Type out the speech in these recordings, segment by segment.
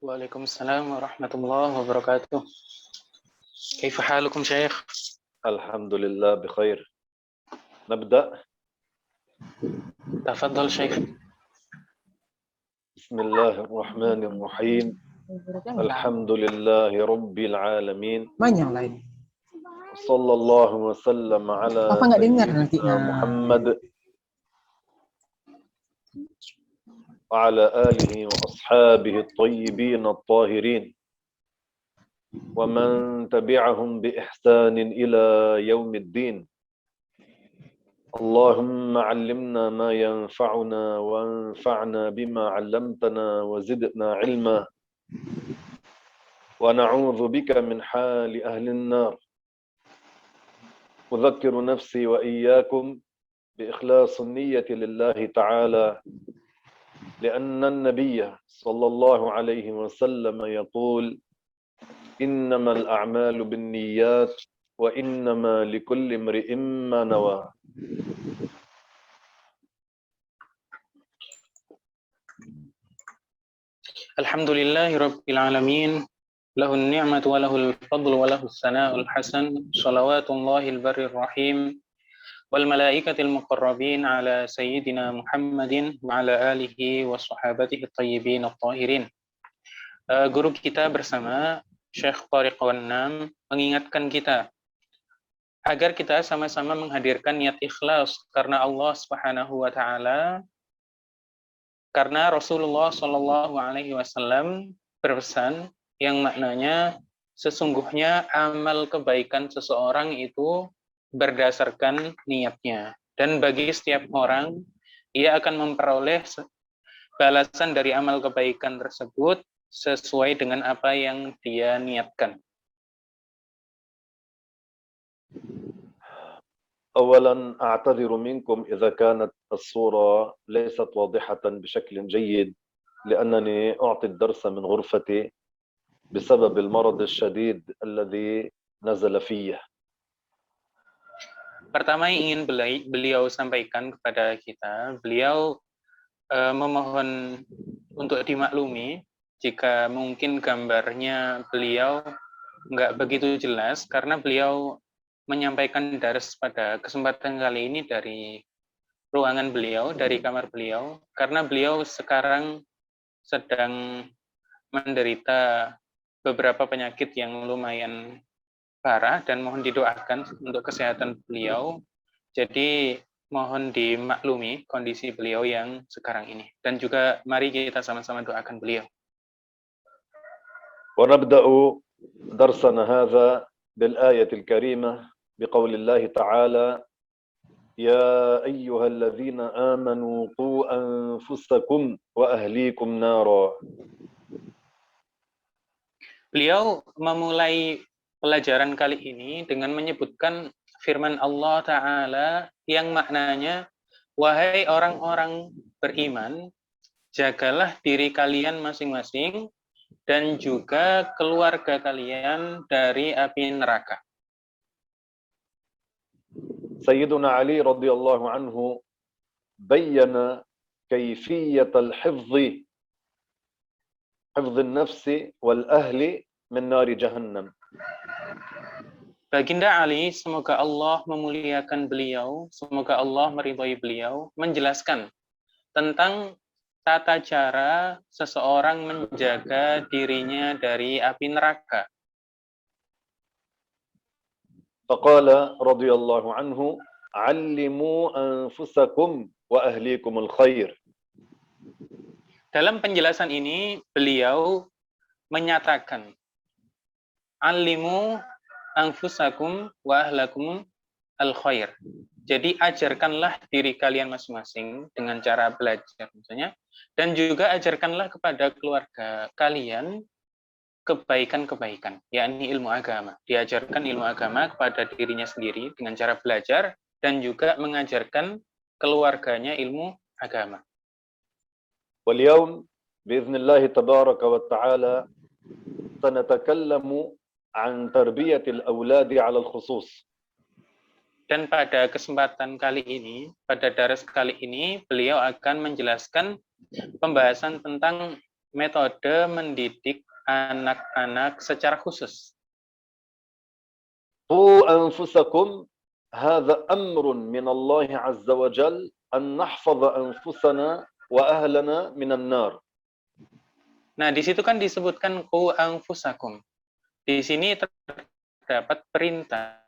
Waalaikumsalam warahmatullahi wabarakatuh. كيف حالكم شيخ؟ الحمد لله بخير. نبدأ. تفضل شيخ. بسم الله الرحمن الرحيم. الحمد لله رب العالمين. صلى الله وسلم على سيدنا محمد وعلى آله وأصحابه الطيبين الطاهرين ومن تبعهم بإحسان إلى يوم الدين. اللهم علمنا ما ينفعنا وانفعنا بما علمتنا وزدنا علما ونعوذ بك من حال أهل النار. أذكر نفسي وإياكم بإخلاص النية لله تعالى لأن النبي صلى الله عليه وسلم يقول إنما الأعمال بالنيات وإنما لكل امرئ ما نوى. Alhamdulillahi rabbil alamin. Lahun ni'matu wa lahul fadlu wa lahus sana'ul hasan. Salawatullahil barrir rahim. Wal malaikatil muqarrabin ala sayyidina Muhammadin wa ala alihi wa sahabatihi tayyibin at-tahirin. Guru kita bersama Syekh Thariq Wannam mengingatkan kita agar kita sama-sama menghadirkan niat ikhlas karena Allah Subhanahu wa taala, karena Rasulullah Shallallahu alaihi wasallam berpesan yang maknanya sesungguhnya amal kebaikan seseorang itu berdasarkan niatnya, dan bagi setiap orang ia akan memperoleh balasan dari amal kebaikan tersebut sesuai dengan apa yang dia niatkan. أولا أعتذر منكم إذا كانت الصورة ليست واضحة بشكل جيد لأنني أعطي الدرس من غرفتي بسبب المرض الشديد الذي نزل فيه. Pertama yang ingin beliau sampaikan kepada kita, beliau memohon untuk dimaklumi jika mungkin gambarnya beliau nggak begitu jelas, karena beliau menyampaikan dars pada kesempatan kali ini dari ruangan beliau, dari kamar beliau, karena beliau sekarang sedang menderita beberapa penyakit yang lumayan parah dan mohon didoakan untuk kesehatan beliau. Jadi mohon dimaklumi kondisi beliau yang sekarang ini, dan juga mari kita sama-sama doakan beliau. ونبدأ درسنا هذا بالآية الكريمة بقول الله تعالى يا أيها الذين آمنوا قوا أنفسكم وأهليكم نارا. Beliau memulai pelajaran kali ini dengan menyebutkan firman Allah Ta'ala yang maknanya, wahai orang-orang beriman, jagalah diri kalian masing-masing dan juga keluarga kalian dari api neraka. سيدنا علي رضي الله عنه بين كيفية حفظ النفس والأهل من نار جهنم. Baginda Ali, semoga Allah memuliakan beliau, semoga Allah meridhai beliau, menjelaskan tentang tata cara seseorang menjaga dirinya dari api neraka. فقال رضي الله عنه علموا أنفسكم وأهليكم الخير. Dalam penjelasan ini beliau menyatakan alimu anfusakum wa ahlakum al-khair. Jadi ajarkanlah diri kalian masing-masing dengan cara belajar misalnya, dan juga ajarkanlah kepada keluarga kalian kebaikan-kebaikan, yakni ilmu agama. Diajarkan ilmu agama kepada dirinya sendiri dengan cara belajar, dan juga mengajarkan keluarganya ilmu agama. واليوم بإذن الله تبارك وتعالى سنتكلم عن تربية الأولاد على الخصوص. Dan pada kesempatan kali ini, pada daras kali ini, beliau akan menjelaskan pembahasan tentang metode mendidik anak-anak secara khusus. قوا أنفسكم هذا أمر من الله عز وجل أن نحفظ أنفسنا وأهلنا من النار. Nah, di situ kan disebutkan qu anfusakum. Di sini terdapat perintah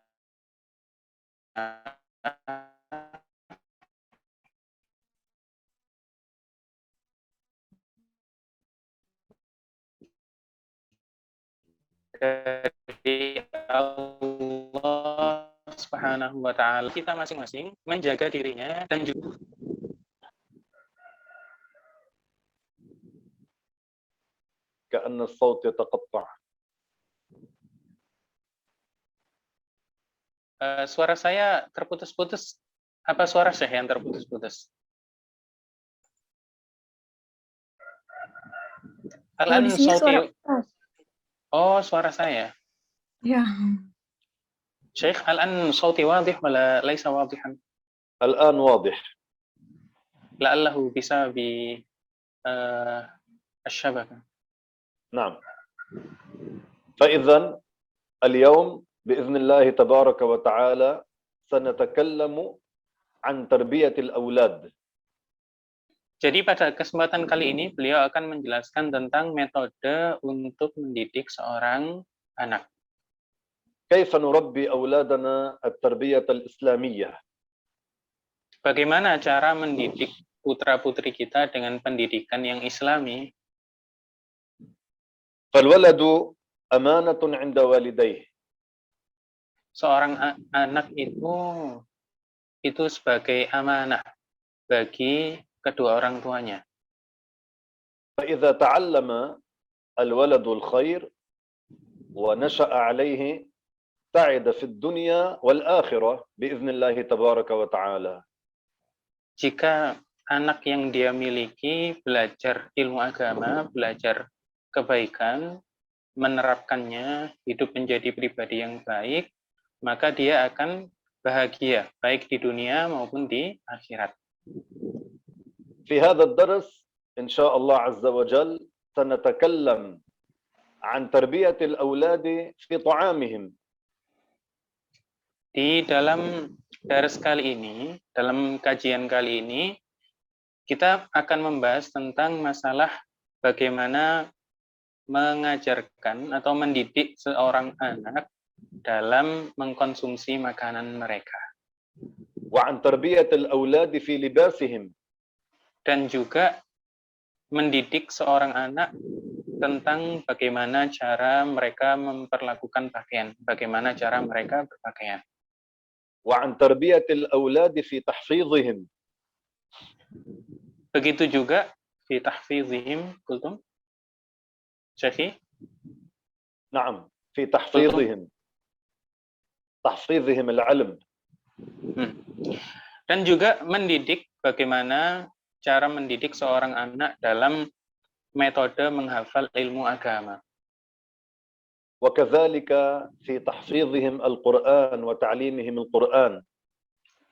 dari Allah Subhanahu wa taala, kita masing-masing menjaga dirinya dan juga كأن الصوت يتقطع. suara saya terputus-putus. Apa suara saya yang terputus-putus? Kalau di sini suara keras. Oh, suara saya. Ya. Syekh, الآن صوتي واضح ولا ليس واضحا؟ الآن واضح. لعله بسبب الشبكة. نعم. فإذا اليوم بإذن الله تبارك وتعالى سنتكلم عن تربية الأولاد. Jadi pada kesempatan kali ini beliau akan menjelaskan tentang metode untuk mendidik seorang anak. كيف نربي أولادنا التربية الإسلامية؟ Bagaimana cara mendidik putra-putri kita dengan pendidikan yang Islami? فالولد أمانة عند والديه. Seorang anak itu sebagai amanah bagi kedua orang tuanya. فإذا تعلم الولد الخير ونشأ عليه سعد في الدنيا والآخرة بإذن الله تبارك وتعالى. Jika anak yang dia miliki belajar ilmu agama, belajar kebaikan, menerapkannya, hidup menjadi pribadi yang baik, maka dia akan bahagia, baik di dunia maupun di akhirat. في هذا الدرس إن شاء الله عز وجل سنتكلم عن تربية الأولاد في طعامهم. Di dalam dars kali ini, dalam kajian kali ini, kita akan membahas tentang masalah bagaimana mengajarkan atau mendidik seorang anak dalam mengkonsumsi makanan mereka. وعن تربية الأولاد في لباسهم. Dan juga mendidik seorang anak tentang bagaimana cara mereka memperlakukan pakaian, bagaimana cara mereka berpakaian. وعن تربية الأولاد في تحفيظهم. Begitu juga fi tahfizihim, qultum? Syekhi? نعم، في تحفيظهم. تحفيظهم العلم. Dan juga mendidik bagaimana cara mendidik seorang anak dalam metode menghafal ilmu agama. وكذلك في تحفيظهم القرآن وتعليمهم القرآن.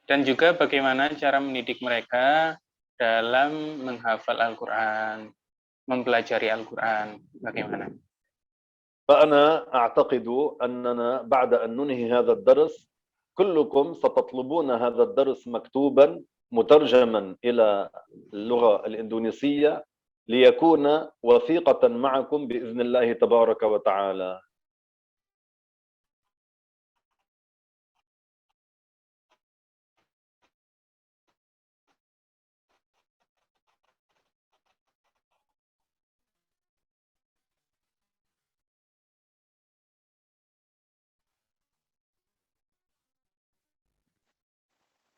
Dan juga bagaimana cara mendidik mereka dalam menghafal Al-Quran, mempelajari Al-Quran, bagaimana? فأنا أعتقد أننا بعد أن ننهي هذا الدرس كلكم ستطلبون هذا الدرس مكتوبا مترجما إلى اللغة الإندونيسية ليكون وثيقة معكم بإذن الله تبارك وتعالى.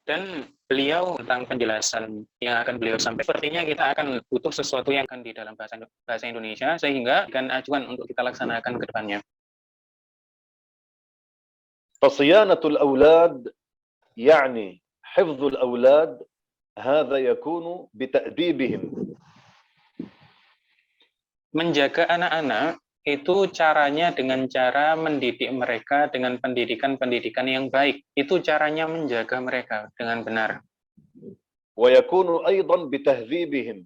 Dan beliau tentang penjelasan yang akan beliau sampaikan, sepertinya kita akan butuh sesuatu yang akan di dalam bahasa Indonesia, sehingga akan acuan untuk kita laksanakan ke depannya. فصيانة الأولاد يعني حفظ الأولاد هذا يكون بتأديبهم. Menjaga anak-anak itu caranya dengan cara mendidik mereka dengan pendidikan-pendidikan yang baik. Itu caranya menjaga mereka dengan benar. ويكون أيضا بتهذيبهم.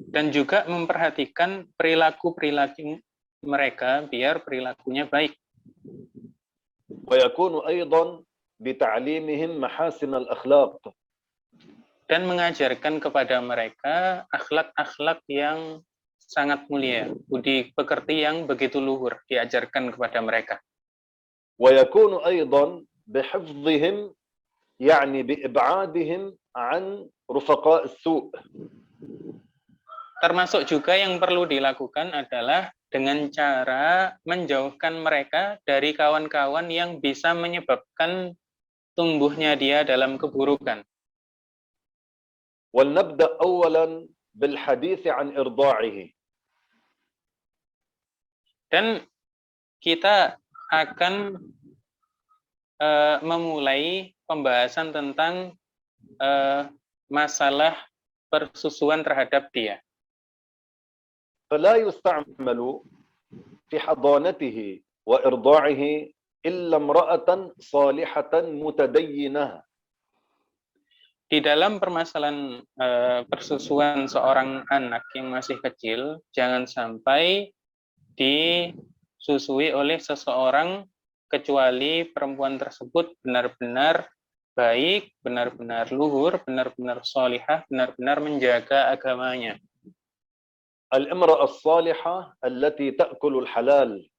dan juga memperhatikan perilaku-perilaku mereka biar perilakunya baik. ويكون أيضا بتعليمهم محاسن الأخلاق. Dan mengajarkan kepada mereka akhlak-akhlak yang sangat mulia, budi pekerti yang begitu luhur diajarkan kepada mereka. ويكون أيضا بحفظهم يعني بإبعادهم عن رفقاء السوء. Termasuk juga yang perlu dilakukan adalah dengan cara menjauhkan mereka dari kawan-kawan yang bisa menyebabkan tumbuhnya dia dalam keburukan. ولنبدأ أولا بالحديث عن إرضاعه. Dan kita akan memulai pembahasan tentang masalah persusuan terhadap dia. فلا يستعمل في حضانته وإرضاعه إلا امرأة صالحة متدينة. Di dalam permasalahan persusuan seorang anak yang masih kecil, jangan sampai disusui oleh seseorang kecuali perempuan tersebut benar-benar baik, benar-benar luhur, benar-benar solihah, benar-benar menjaga agamanya. الامرأة الصالحة التي تأكل الحلال.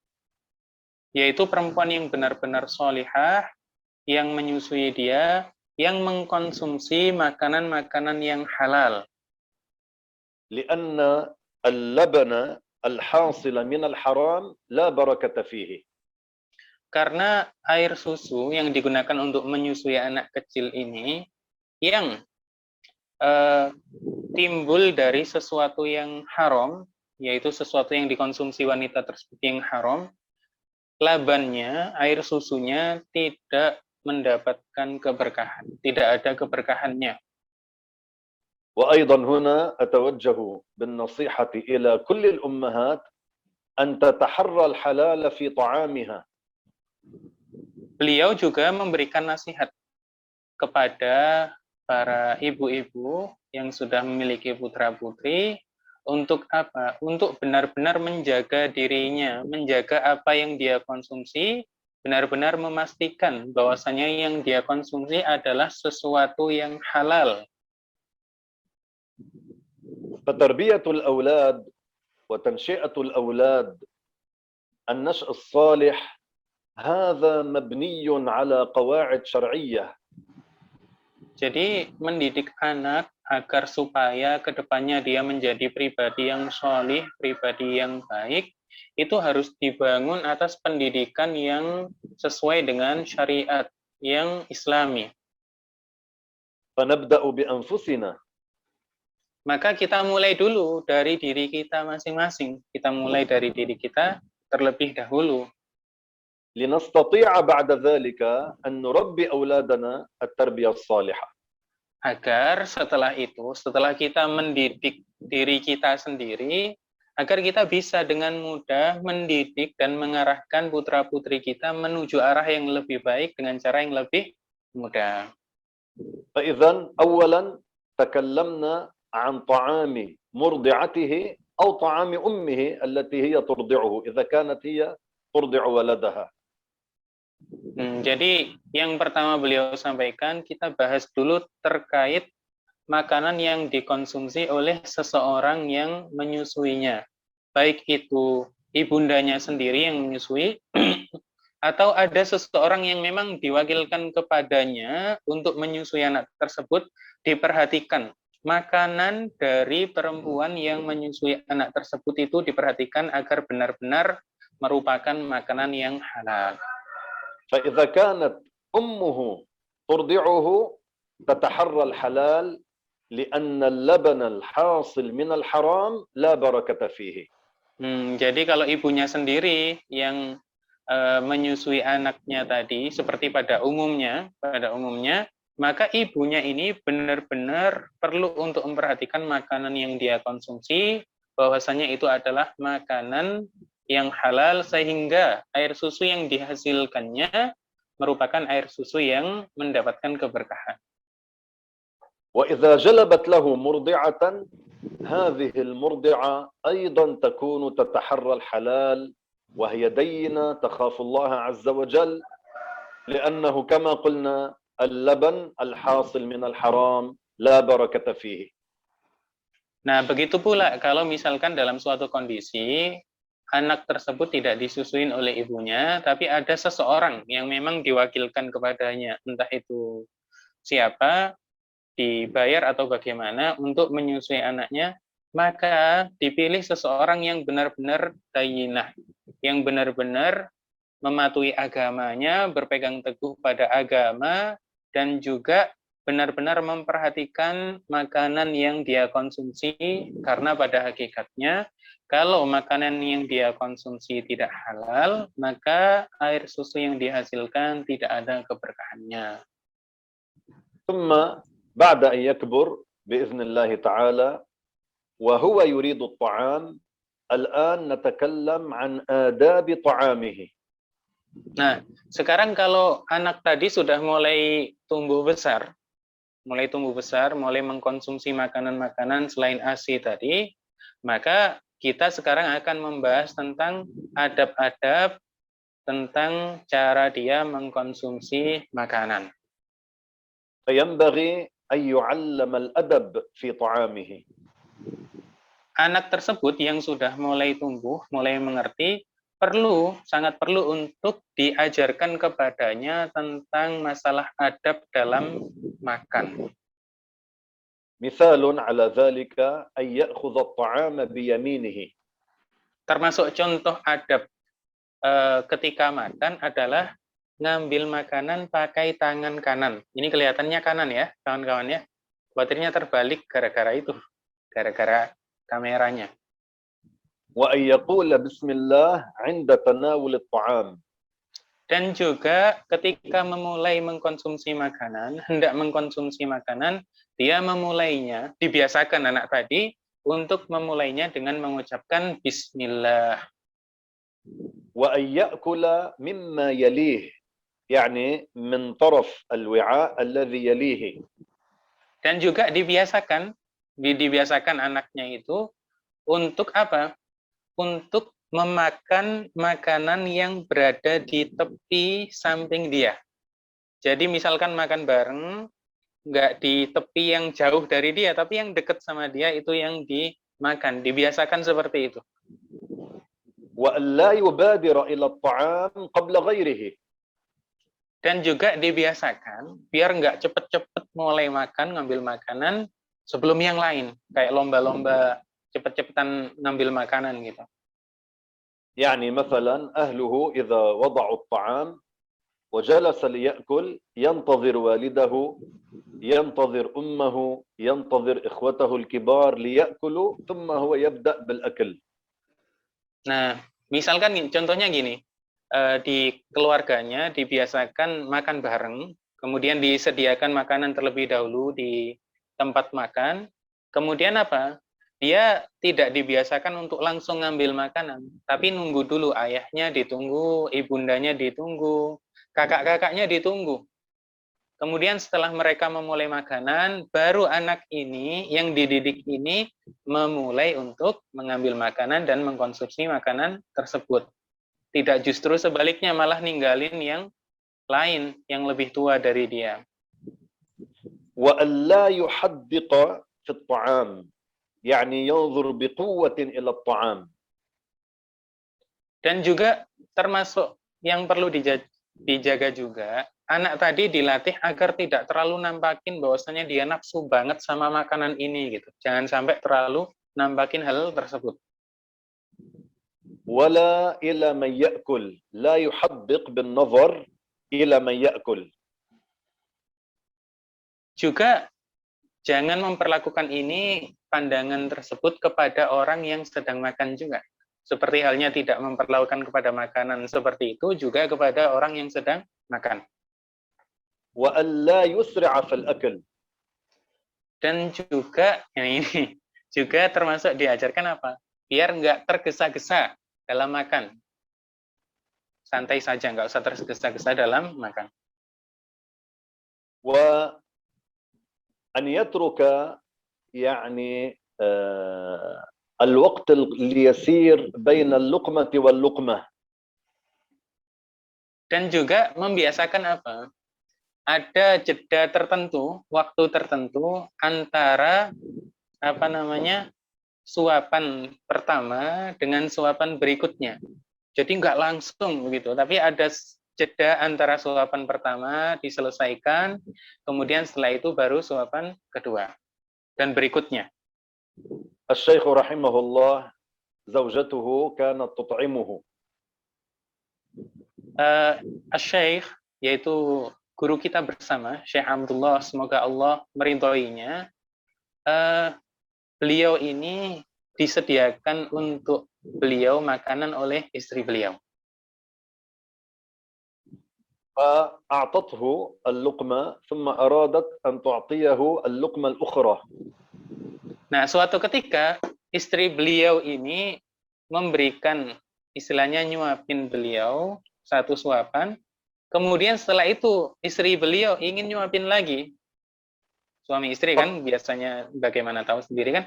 Yaitu perempuan yang benar-benar solihah, yang menyusui dia, yang mengkonsumsi makanan-makanan yang halal. لأن اللبن الحاصل من الحرام لا بركة فيه. Karena air susu yang digunakan untuk menyusui anak kecil ini yang timbul dari sesuatu yang haram, yaitu sesuatu yang dikonsumsi wanita tersebut yang haram, labannya, air susunya tidak mendapatkan keberkahan, tidak ada keberkahannya. وأيضا هنا أتوجه بالنصيحة إلى كل الأمهات أن تتحرى الحلال في طعامها. Beliau juga memberikan nasihat kepada para ibu-ibu yang sudah memiliki putra-putri untuk apa? Untuk benar-benar menjaga dirinya, menjaga apa yang dia konsumsi, benar-benar memastikan bahwasanya yang dia konsumsi adalah sesuatu yang halal. فتربية الأولاد وتنشئة الأولاد النشء الصالح هذا مبني على قواعد شرعية. Jadi mendidik anak agar supaya kedepannya dia menjadi pribadi yang solih, pribadi yang baik, itu harus dibangun atas pendidikan yang sesuai dengan syariat yang islami. فنبدأ بأنفسنا. Maka kita mulai dulu dari diri kita masing-masing. Kita mulai dari diri kita terlebih dahulu. لنستطيع بعد ذلك أن نربي أولادنا التربية الصالحة. Agar setelah itu, setelah kita mendidik diri kita sendiri, agar kita bisa dengan mudah mendidik dan mengarahkan putra-putri kita menuju arah yang lebih baik dengan cara yang lebih mudah. فإذا أولا تكلمنا عن طعام مرضعته أو طعام أمه التي هي ترضعه إذا كانت هي ترضع ولدها. Jadi yang pertama beliau sampaikan, kita bahas dulu terkait makanan yang dikonsumsi oleh seseorang yang menyusuinya. Baik itu ibundanya sendiri yang menyusui, atau ada seseorang yang memang diwakilkan kepadanya untuk menyusui anak tersebut, diperhatikan. Makanan dari perempuan yang menyusui anak tersebut itu diperhatikan agar benar-benar merupakan makanan yang halal. فإذا كانت أمه ترضعه تتحرى الحلال لأن اللبن الحاصل من الحرام لا بركة فيه. Jadi kalau ibunya sendiri yang menyusui anaknya tadi, seperti pada umumnya, maka ibunya ini benar-benar perlu untuk memperhatikan makanan yang dia konsumsi, bahwasanya itu adalah makanan yang halal, sehingga air susu yang dihasilkannya merupakan air susu yang mendapatkan keberkahan. وإذا جلبت له مرضعة هذه المرضعة أيضا تكون تتحرى الحلال وهي دينة تخاف الله عز وجل، لأنه كما قلنا اللبن الحاصل من الحرام لا بركة فيه. Nah, begitu pula kalau misalkan dalam suatu kondisi anak tersebut tidak disusuin oleh ibunya, tapi ada seseorang yang memang diwakilkan kepadanya, entah itu siapa, dibayar atau bagaimana untuk menyusui anaknya, maka dipilih seseorang yang benar-benar tayyinah, yang benar-benar mematuhi agamanya, berpegang teguh pada agama, dan juga benar-benar memperhatikan makanan yang dia konsumsi, karena pada hakikatnya kalau makanan yang dia konsumsi tidak halal, maka air susu yang dihasilkan tidak ada keberkahannya. ثم بعد أن يكبر بإذن الله تعالى وهو يريد الطعام، الآن نتكلم عن آداب طعامه. Nah, sekarang kalau anak tadi sudah mulai tumbuh besar, mulai mengkonsumsi makanan-makanan selain ASI tadi, maka kita sekarang akan membahas tentang adab-adab tentang cara dia mengkonsumsi makanan. فينبغي أن يعلم الأدب في طعامه. Anak tersebut yang sudah mulai tumbuh, mulai mengerti, sangat perlu untuk diajarkan kepadanya tentang masalah adab dalam makan. مثال على ذلك أن يأخذ الطعام بيمينه. Termasuk contoh adab ketika makan adalah ngambil makanan pakai tangan kanan. Ini kelihatannya kanan ya, kawan-kawan ya. Baterainya terbalik gara-gara itu, gara-gara kameranya. وأن يقول بسم الله عند تناول الطعام. Dan juga ketika memulai mengkonsumsi makanan, hendak mengkonsumsi makanan, dia memulainya, dibiasakan anak tadi untuk memulainya dengan mengucapkan Bismillah. وأن يأكل مما يليه، يعني من طرف الوعاء الذي يليه. Dan juga dibiasakan anaknya itu untuk apa? Untuk memakan makanan yang berada di tepi samping dia. Jadi misalkan makan bareng, nggak di tepi yang jauh dari dia, tapi yang dekat sama dia itu yang dimakan. Dibiasakan seperti itu. وأن لا يبادر إلى الطعام قبل غيره. Dan juga dibiasakan biar nggak cepet-cepet mulai makan, ngambil makanan sebelum yang lain, kayak lomba-lomba cepet-cepetan ngambil makanan gitu. يعني مثلا أهله إذا وضعوا الطعام وجلس ليأكل ينتظر والده، ينتظر أمه، ينتظر إخوته الكبار ليأكلوا ثم هو يبدأ بالأكل. Nah, misalkan contohnya gini, di keluarganya dibiasakan makan bareng, kemudian disediakan makanan terlebih dahulu di tempat makan, kemudian apa? Dia tidak dibiasakan untuk langsung ngambil makanan, tapi nunggu dulu, ayahnya ditunggu, ibundanya ditunggu, kakak-kakaknya ditunggu. Kemudian setelah mereka memulai makanan, baru anak ini yang dididik ini memulai untuk mengambil makanan dan mengkonsumsi makanan tersebut. Tidak justru sebaliknya, malah ninggalin yang lain yang lebih tua dari dia. وأن لا يحدق في الطعام، يعني ينظر بقوة إلى الطعام. Dan juga termasuk yang perlu dijaga juga, anak tadi dilatih agar tidak terlalu nampakin bahwasanya dia nafsu banget sama makanan ini gitu. Jangan sampai terlalu nampakin hal tersebut. ولا إلى من يأكل، لا يحدق بالنظر إلى من يأكل. Juga jangan memperlakukan ini pandangan tersebut kepada orang yang sedang makan juga. Seperti halnya tidak memperlakukan kepada makanan seperti itu juga kepada orang yang sedang makan. وأن لا يسرع في الأكل. Dan juga ini juga termasuk diajarkan apa? Biar nggak tergesa-gesa dalam makan. Santai saja, nggak usah tergesa-gesa dalam makan. وأن يترك يعني الوقت اليسير بين اللقمة واللقمة. Dan juga membiasakan apa? Ada jeda tertentu, waktu tertentu antara suapan pertama dengan suapan berikutnya. Jadi nggak langsung begitu, tapi ada jeda antara suapan pertama diselesaikan, kemudian setelah itu baru suapan kedua dan berikutnya. الشيخ رحمه الله زوجته كانت تطعمه. Syekh, yaitu guru kita bersama, Syekh Abdullah, semoga Allah meridhoinya, beliau ini disediakan untuk beliau makanan oleh istri beliau. فأعطته اللقمة ثم أرادت أن تعطيه اللقمة الأخرى. Nah, suatu ketika istri beliau ini memberikan, istilahnya nyuapin beliau satu suapan, kemudian setelah itu istri beliau ingin nyuapin lagi. Suami istri kan biasanya bagaimana tahu sendiri kan,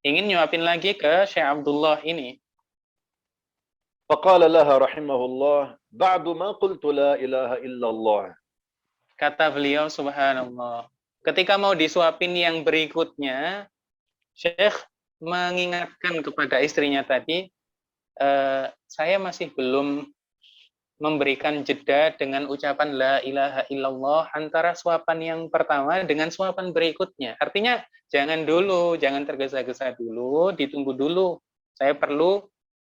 ingin nyuapin lagi ke Syekh Abdullah ini. فقال لها رحمه الله بعد ما قلت لا إله إلا الله. Kata beliau, subhanallah, ketika mau disuapin yang berikutnya, Syekh mengingatkan kepada istrinya tadi, saya masih belum memberikan jeda dengan ucapan la ilaha illallah antara suapan yang pertama dengan suapan berikutnya. Artinya jangan dulu, jangan tergesa-gesa dulu, ditunggu dulu. Saya perlu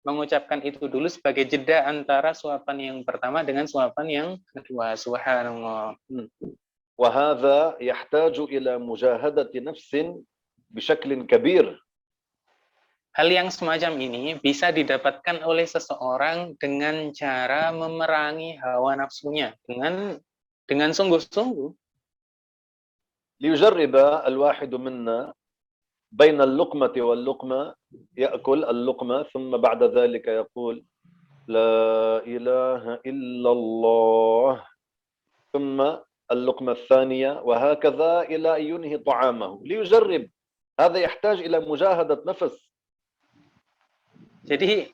mengucapkan itu dulu sebagai jeda antara suapan yang pertama dengan suapan yang kedua. Subhanallah. وهذا يحتاج إلى مجاهدة نفس بشكل كبير. Hal yang semacam ini bisa didapatkan oleh seseorang dengan cara memerangi hawa nafsunya dengan sungguh-sungguh. ليجرب الواحد منا بين اللقمة واللقمة يأكل اللقمة ثم بعد ذلك يقول لا إله إلا الله ثم اللقمة الثانية وهكذا إلى أن ينهي طعامه. ليجرب. هذا يحتاج إلى مجاهدة نفس. Jadi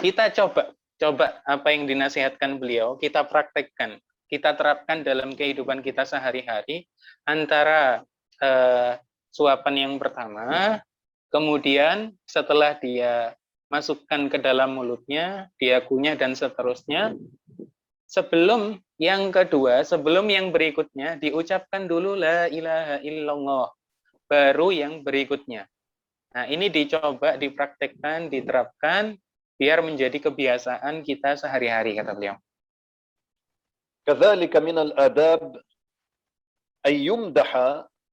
kita coba apa yang dinasihatkan beliau, kita praktekkan, kita terapkan dalam kehidupan kita sehari-hari antara suapan yang pertama, kemudian setelah dia masukkan ke dalam mulutnya, dia kunyah dan seterusnya, sebelum yang kedua, sebelum yang berikutnya diucapkan dulu la ilaha illallah, baru yang berikutnya. Nah, ini dicoba, dipraktekkan, diterapkan, biar menjadi kebiasaan kita sehari-hari, kata beliau. كذلك من الآداب أن يمدح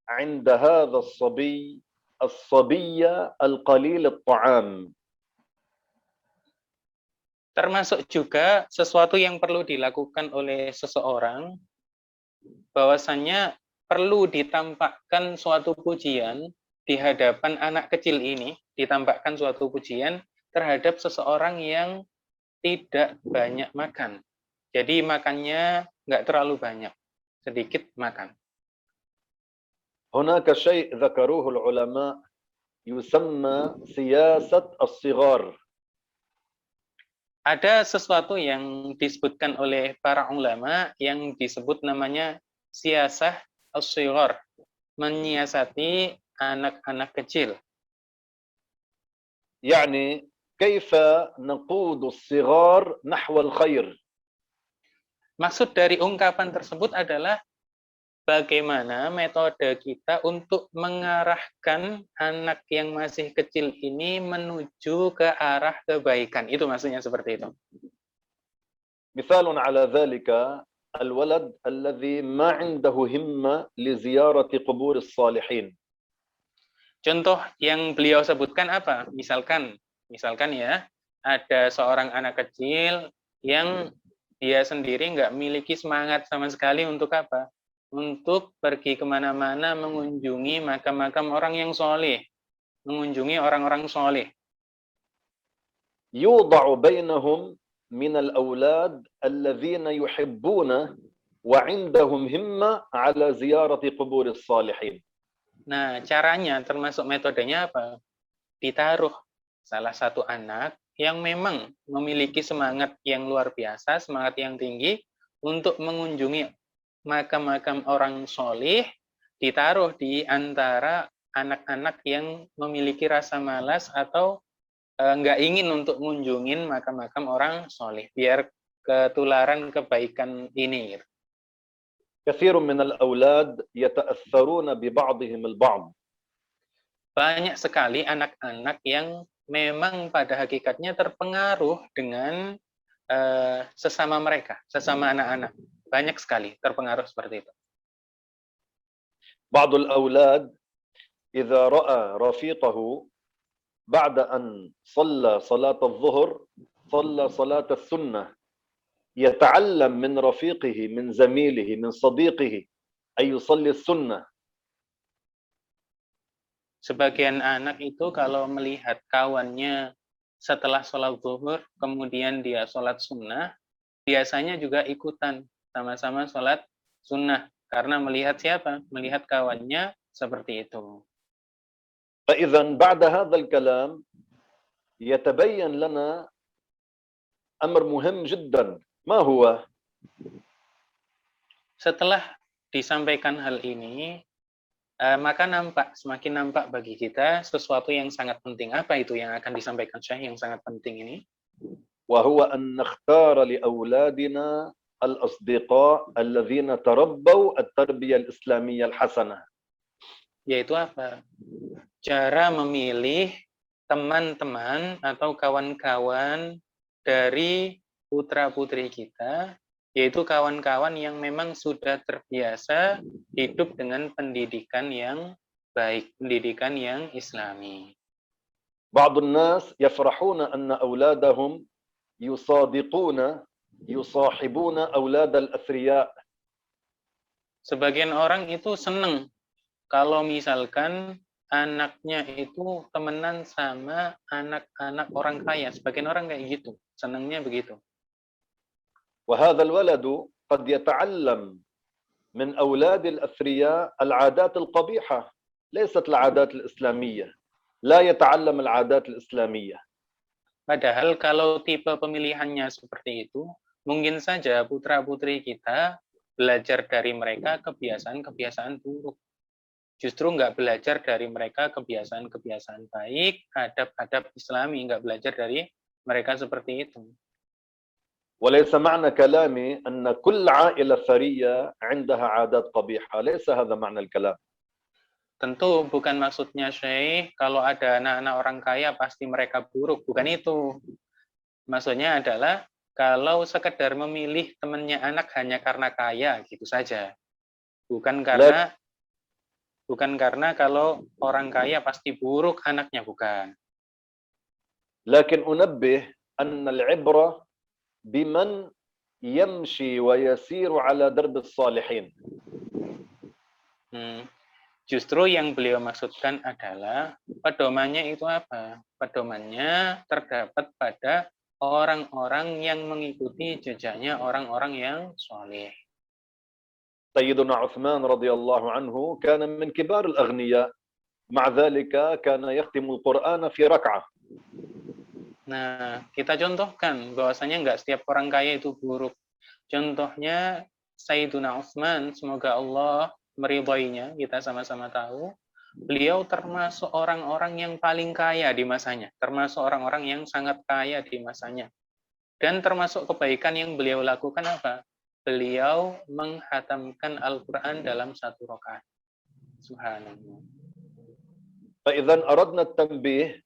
عند هذا الصبي القليل الطعام. Termasuk juga sesuatu yang perlu dilakukan oleh seseorang, bahwasannya perlu ditampakkan suatu pujian di hadapan anak kecil ini, ditampakkan suatu pujian terhadap seseorang yang tidak banyak makan. Jadi makannya nggak terlalu banyak, sedikit makan. هناك شيء ذكروه العلماء يسمى سياسة الصغار. Ada sesuatu yang disebutkan oleh para ulama yang disebut namanya siasah as-shighar, menyiasati anak-anak kecil. يعني كيف نقود الصغار نحو الخير. Maksud dari ungkapan tersebut adalah bagaimana metode kita untuk mengarahkan anak yang masih kecil ini menuju ke arah kebaikan. Itu maksudnya seperti itu. مثال على ذلك الولد الذي ما عنده همة لزيارة قبور الصالحين. Contoh yang beliau sebutkan apa? Misalkan ya, ada seorang anak kecil yang dia sendiri nggak memiliki semangat sama sekali untuk apa? Untuk pergi kemana-mana mengunjungi makam-makam orang yang soleh, mengunjungi orang-orang soleh. يوضع بينهم من الأولاد الذين يحبون وعندهم همة على زيارة قبور الصالحين. Nah, caranya termasuk metodenya apa? ditaruh salah satu anak yang memang memiliki semangat yang luar biasa, semangat yang tinggi untuk mengunjungi makam-makam orang solih, ditaruh di antara anak-anak yang memiliki rasa malas atau nggak ingin untuk ngunjungin makam-makam orang solih, biar ketularan kebaikan ini. كثير من الأولاد يتأثرون ببعضهم البعض. Banyak sekali anak-anak yang memang pada hakikatnya terpengaruh dengan sesama mereka, sesama anak-anak. Banyak sekali terpengaruh seperti itu. بعض الأولاد إذا رأى رفيقه بعد أن صلى صلاة الظهر صلى صلاة السنة يتعلم من رفيقه من زميله من صديقه أن يصلي السنة. Sebagian anak itu kalau melihat kawannya setelah sholat zuhur, kemudian dia sholat sunnah, biasanya juga ikutan sama-sama sholat sunnah. Karena melihat siapa? Melihat kawannya seperti itu. فإذا بعد هذا الكلام يتبين لنا أمر مهم جدا. ما هو؟ Setelah disampaikan hal ini, maka semakin nampak bagi kita sesuatu yang sangat penting. Apa itu yang akan disampaikan Syekh yang sangat penting ini? وهو أن نختار لأولادنا الأصدقاء الذين تربوا التربية الإسلامية الحسنة. Yaitu apa? Cara memilih teman-teman atau kawan-kawan dari putra-putri kita, yaitu kawan-kawan yang memang sudah terbiasa hidup dengan pendidikan yang baik, pendidikan yang islami. بعض الناس يفرحون أن أولادهم يصاحبون أولاد الأثرياء. Sebagian orang itu senang kalau misalkan anaknya itu temenan sama anak-anak orang kaya. Sebagian orang kayak gitu, senangnya begitu. وهذا الولد قد يتعلم من أولاد الأثرياء العادات القبيحة ليست العادات الإسلامية. لا يتعلم العادات الإسلامية. Padahal kalau tipe pemilihannya seperti itu, mungkin saja putra-putri kita belajar dari mereka kebiasaan-kebiasaan buruk. Justru nggak belajar dari mereka kebiasaan-kebiasaan baik, adab-adab Islami, nggak belajar dari mereka seperti itu. وليس معنى كلامي أن كل عائلة ثرية عندها عادات قبيحة. ليس هذا معنى الكلام. Tentu bukan maksudnya Syekh, kalau ada anak-anak orang kaya pasti mereka buruk. Bukan itu. Maksudnya adalah kalau sekedar memilih temannya anak hanya karena kaya, gitu saja. Bukan karena kalau orang kaya pasti buruk anaknya, bukan. لكن أنبه أن العبرة بمن يمشي ويسير على درب الصالحين. Justru yang beliau maksudkan adalah pedomannya itu apa? Pedomannya terdapat pada orang-orang yang mengikuti jejaknya orang-orang yang soleh. سيدنا عثمان رضي الله عنه كان من كبار الأغنياء. مع ذلك كان يختم القرآن في ركعة. Nah, kita contohkan bahwasanya nggak setiap orang kaya itu buruk. Contohnya Sayyiduna Utsman, semoga Allah meridhoinya, kita sama-sama tahu. Beliau termasuk orang-orang yang paling kaya di masanya, termasuk orang-orang yang sangat kaya di masanya. Dan termasuk kebaikan yang beliau lakukan apa? Beliau menghatamkan Al-Quran dalam satu rakaat. Subhanallah. فإذا أردنا التنبيه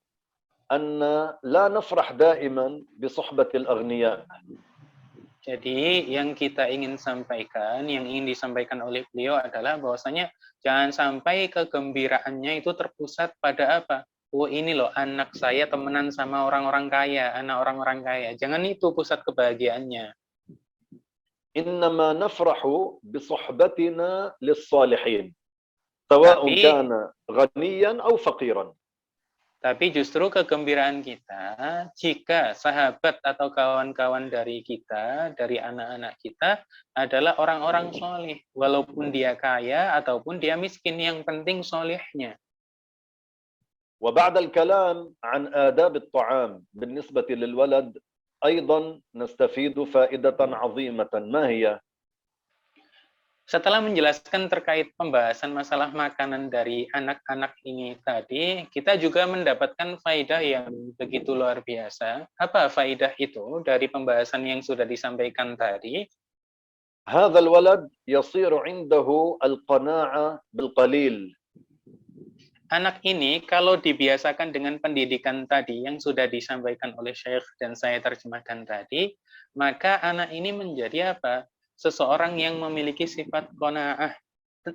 أن لا نفرح دائما بصحبة الأغنياء. Jadi yang kita ingin sampaikan, yang ingin disampaikan oleh beliau adalah bahwasanya jangan sampai kegembiraannya itu terpusat pada apa? Oh ini loh anak saya temenan sama orang-orang kaya, anak orang-orang kaya. Jangan itu pusat kebahagiaannya. إنما نفرح بصحبتنا للصالحين سواء كان غنيا أو فقيرا. Tapi justru kegembiraan kita jika sahabat atau kawan-kawan dari kita, dari anak-anak kita adalah orang-orang soleh. Walaupun dia kaya ataupun dia miskin, yang penting solehnya. وبعد الكلام عن آداب الطعام بالنسبة للولد أيضا نستفيد فائدة عظيمة. ما هي؟ Setelah menjelaskan terkait pembahasan masalah makanan dari anak-anak ini tadi, kita juga mendapatkan faidah yang begitu luar biasa. Apa faidah itu dari pembahasan yang sudah disampaikan tadi? هذا الولد يصير عنده القناعة بالقليل. Anak ini kalau dibiasakan dengan pendidikan tadi yang sudah disampaikan oleh Syekh dan saya terjemahkan tadi, maka anak ini menjadi apa? Seseorang yang memiliki sifat qanaah,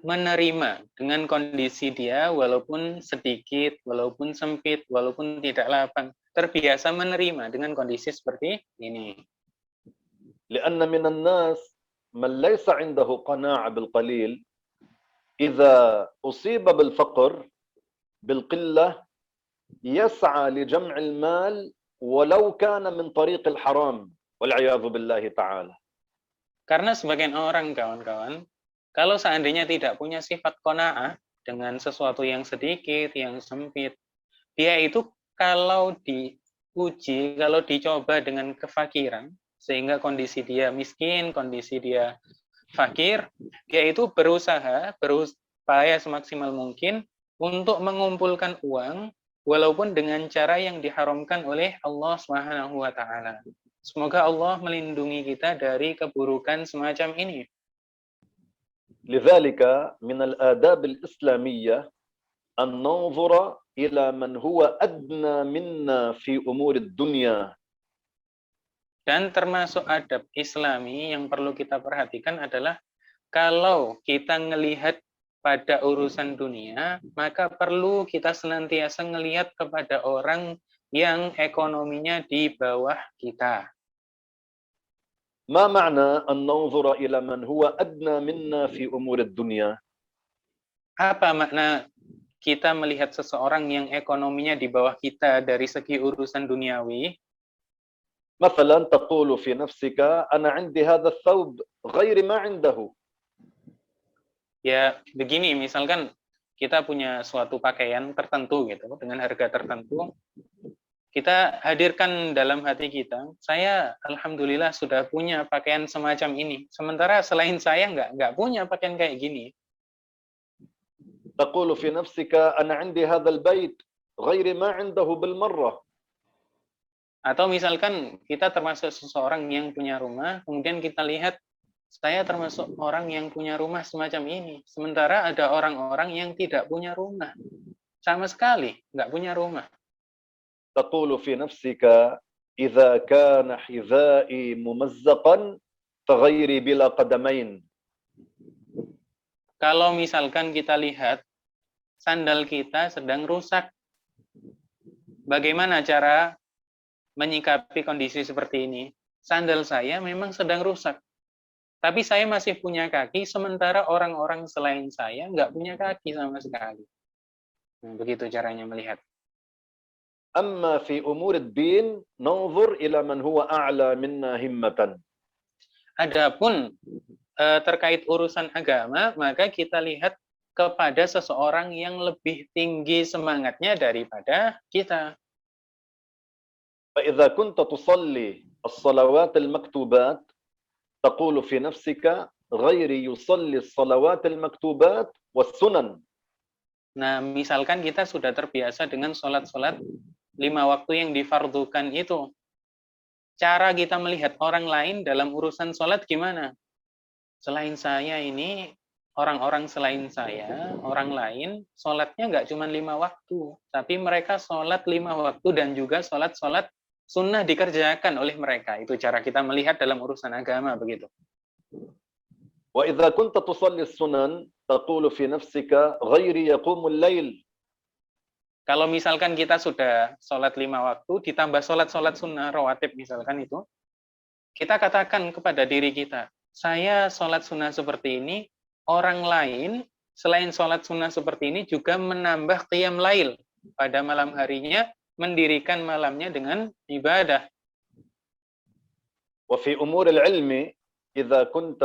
menerima dengan kondisi dia walaupun sedikit, walaupun sempit, walaupun tidak lapang. Terbiasa menerima dengan kondisi seperti ini. لأن من الناس من ليس عنده قناعة بالقليل إذا أصيب بالفقر بالقلة يسعى لجمع المال ولو كان من طريق الحرام والعياذ بالله تعالى. Karena sebagian orang, kawan-kawan, kalau seandainya tidak punya sifat qanaah dengan sesuatu yang sedikit, yang sempit, dia itu kalau diuji, kalau dicoba dengan kefakiran, sehingga kondisi dia miskin, kondisi dia fakir, dia itu berupaya semaksimal mungkin untuk mengumpulkan uang, walaupun dengan cara yang diharamkan oleh Allah Subhanahu wa Ta'ala. Semoga Allah melindungi kita dari keburukan semacam ini. لذلك من الآداب الإسلامية أن ننظر إلى من هو أدنى منا في أمور الدنيا. Dan termasuk adab Islami yang perlu kita perhatikan adalah kalau kita melihat pada urusan dunia, maka perlu kita senantiasa melihat kepada orang yang ekonominya di bawah kita. ما معنى أن ننظر إلى من هو أدنى منا في أمور الدنيا؟ Apa makna kita melihat seseorang yang ekonominya di bawah kita dari segi urusan duniawi? مثلا تقول في نفسك أنا عندي هذا الثوب غير ما عنده. Ya, begini, misalkan kita punya suatu pakaian tertentu gitu dengan harga tertentu. Kita hadirkan dalam hati kita, saya alhamdulillah sudah punya pakaian semacam ini. Sementara selain saya nggak punya pakaian kayak gini. تقول في نفسك أنا عندي هذا البيت غير ما عنده بالمرة. Atau misalkan kita termasuk seseorang yang punya rumah, kemudian kita lihat saya termasuk orang yang punya rumah semacam ini. Sementara ada orang-orang yang tidak punya rumah. Sama sekali nggak punya rumah. تقول في نفسك إذا كان حذائي ممزقا فغيري بلا قدمين. Kalau misalkan kita lihat sandal kita sedang rusak, bagaimana cara menyikapi kondisi seperti ini? Sandal saya memang sedang rusak, tapi saya masih punya kaki, sementara orang-orang selain saya nggak punya kaki sama sekali. Nah, begitu caranya melihat. أما في أمور الدين ننظر إلى من هو أعلى منا همة. Adapun terkait urusan agama, maka kita lihat kepada seseorang yang lebih tinggi semangatnya daripada kita. فإذا كنت تصلي الصلوات المكتوبات تقول في نفسك غيري يصلي الصلوات المكتوبات والسنن. Nah, misalkan kita sudah terbiasa dengan sholat-sholat 5 waktu yang difardukan itu. Cara kita melihat orang lain dalam urusan sholat gimana? Selain saya ini, orang-orang selain saya, orang lain, sholatnya nggak cuma 5 waktu. Tapi mereka sholat 5 waktu dan juga sholat-sholat sunnah dikerjakan oleh mereka. Itu cara kita melihat dalam urusan agama, begitu. وإذا كنت تصلي السنن تقول في نفسك غيري يقوم الليل. Kalau misalkan kita sudah sholat 5 waktu, ditambah sholat-sholat sunnah rawatib misalkan itu, kita katakan kepada diri kita, saya sholat sunnah seperti ini, orang lain selain sholat sunnah seperti ini juga menambah qiyam lail pada malam harinya, mendirikan malamnya dengan ibadah. وفي أمور العلم إذا كنت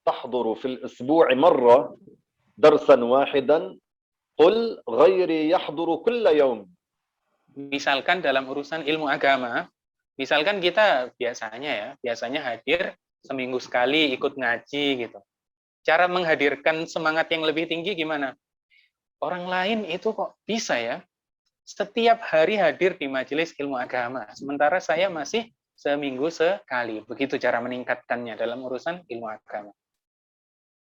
تحضر في الأسبوع مرة درسا واحدا قل غيري يحضر كل يوم. Misalkan dalam urusan ilmu agama, misalkan kita biasanya hadir seminggu sekali ikut ngaji gitu. Cara menghadirkan semangat yang lebih tinggi gimana? Orang lain itu kok bisa ya setiap hari hadir di majelis ilmu agama, sementara saya masih seminggu sekali. Begitu cara meningkatkannya dalam urusan ilmu agama.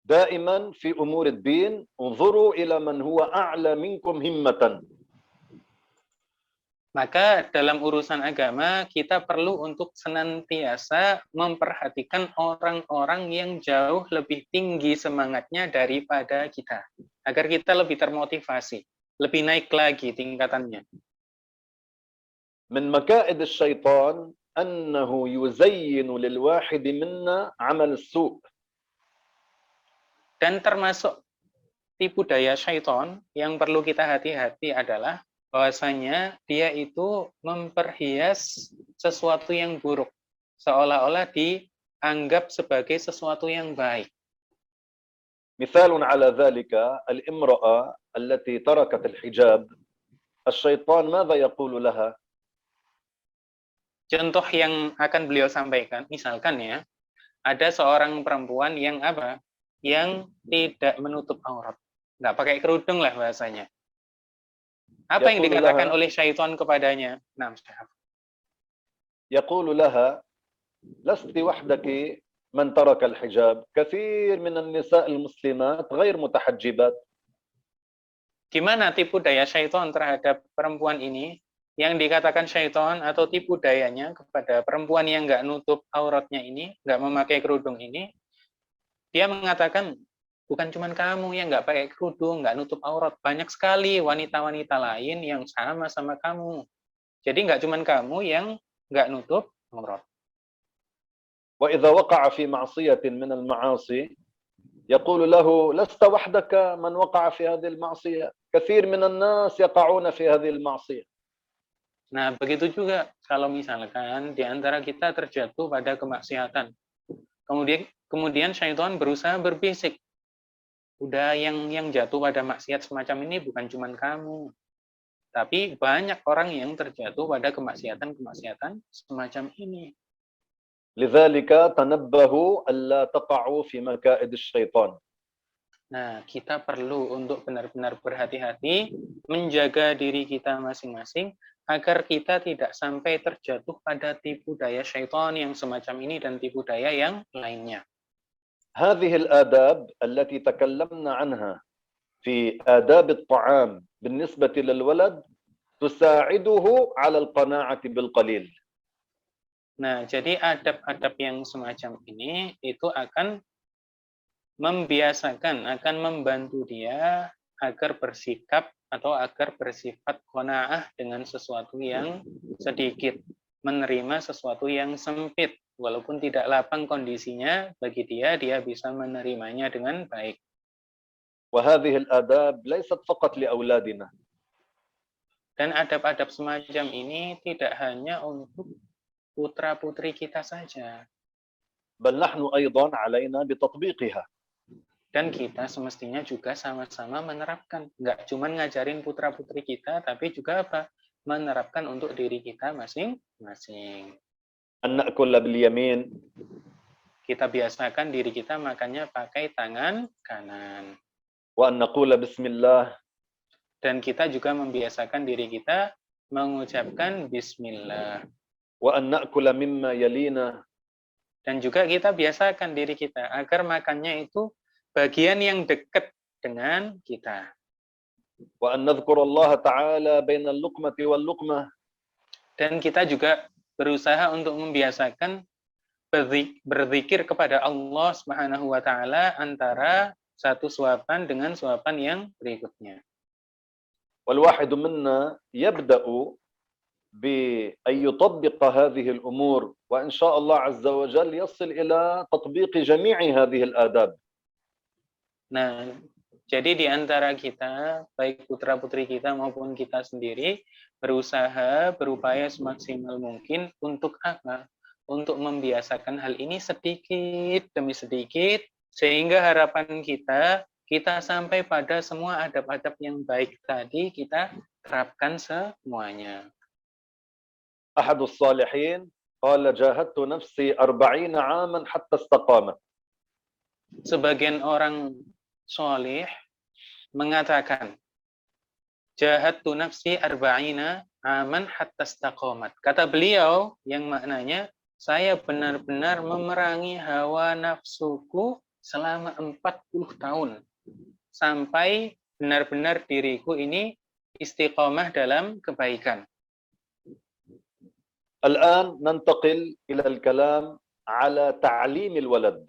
دائما في أمور الدين انظروا إلى من هو أعلى منكم همة. Maka dalam urusan agama kita perlu untuk senantiasa memperhatikan orang-orang yang jauh lebih tinggi semangatnya daripada kita, agar kita lebih termotivasi, lebih naik lagi tingkatannya. من مكائد الشيطان أنه يزين للواحد منا عمل السوء. Dan termasuk tipu daya syaitan yang perlu kita hati-hati adalah bahwasanya dia itu memperhias sesuatu yang buruk, seolah-olah dianggap sebagai sesuatu yang baik. مثال على ذلك الامرأة التي تركت الحجاب، الشيطان ماذا يقول لها؟ Contoh yang akan beliau sampaikan, misalkan ya, ada seorang perempuan yang apa? Yang tidak menutup aurat. Nggak pakai kerudung lah bahasanya. Apa yang dikatakan oleh syaitan kepadanya? Nah, يقول لها لست وحدك من ترك الحجاب، كثير من النساء المسلمات غير متحجبات. Gimana tipu daya syaitan terhadap perempuan ini? Yang dikatakan syaitan atau tipu dayanya kepada perempuan yang nggak nutup auratnya ini, nggak memakai kerudung ini, dia mengatakan, bukan cuma kamu yang nggak pakai kerudung, nggak nutup aurat, banyak sekali wanita-wanita lain yang sama kamu. Jadi nggak cuma kamu yang nggak nutup aurat. وإذا وقع في معصية من المعاصي يقول له لست وحدك من وقع في هذه المعصية، كثير من الناس يقعون في هذه المعصية. Nah, begitu juga kalau misalkan di antara kita terjatuh pada kemaksiatan. Kemudian syaitan berusaha berbisik. Udah yang jatuh pada maksiat semacam ini bukan cuma kamu. Tapi banyak orang yang terjatuh pada kemaksiatan semacam ini. لذلك تنبهوا ألا تقعوا في مكائد الشيطان. Nah, kita perlu untuk benar-benar berhati-hati, menjaga diri kita masing-masing, agar kita tidak sampai terjatuh pada tipu daya syaitan yang semacam ini dan tipu daya yang lainnya. هذه الآداب التي تكلمنا عنها في آداب الطعام بالنسبة للولد تساعده على القناعة بالقليل. Nah, jadi adab-adab yang semacam ini itu akan membiasakan, akan membantu dia agar bersikap atau agar bersifat qanaah dengan sesuatu yang sedikit, menerima sesuatu yang sempit, walaupun tidak lapang kondisinya, bagi dia bisa menerimanya dengan baik. وهذه الآداب ليست فقط لأولادنا. Dan adab-adab semacam ini tidak hanya untuk putra-putri kita saja. بل نحن أيضا علينا بتطبيقها. Dan kita semestinya juga sama-sama menerapkan. Nggak cuma ngajarin putra-putri kita, tapi juga apa? Menerapkan untuk diri kita masing-masing. أن نأكل باليمين. Kita biasakan diri kita makannya pakai tangan kanan. وأن نقول بسم الله. Dan kita juga membiasakan diri kita mengucapkan bismillah. وأن نأكل مما يلينا. Dan juga kita biasakan diri kita agar makannya itu bagian yang dekat dengan kita. وأن نذكر الله تعالى بين اللقمة واللقمة. Dan kita juga berusaha untuk membiasakan berzikir kepada Allah Subhanahu wa taala antara satu suapan dengan suapan yang berikutnya. والواحد منا يبدأ بأن يطبق هذه الأمور وإن شاء الله عز وجل يصل إلى تطبيق جميع هذه الآداب. Nah, jadi di antara kita, baik putra-putri kita maupun kita sendiri, berupaya semaksimal mungkin untuk apa? Untuk membiasakan hal ini sedikit demi sedikit, sehingga harapan kita kita sampai pada semua adab-adab yang baik tadi, kita terapkan semuanya. أحد الصالحين قال جاهدت نفسي 40 عاما حتى استقامت. Sebagian orang solih mengatakan, jahadtu nafsi arba'ina aman hatta istaqamat. Kata beliau yang maknanya, saya benar-benar memerangi hawa nafsuku selama 40 tahun. Sampai benar-benar diriku ini istiqomah dalam kebaikan. الآن ننتقل إلى الكلام على تعليم الولد.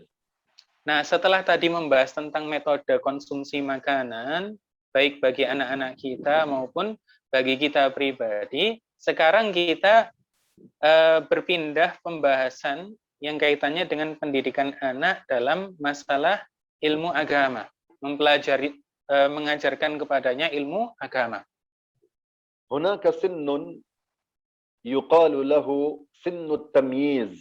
Nah, setelah tadi membahas tentang metode konsumsi makanan, baik bagi anak-anak kita maupun bagi kita pribadi, sekarang kita berpindah pembahasan yang kaitannya dengan pendidikan anak dalam masalah ilmu agama, mengajarkan kepadanya ilmu agama. هناك سن يقال له سن التمييز.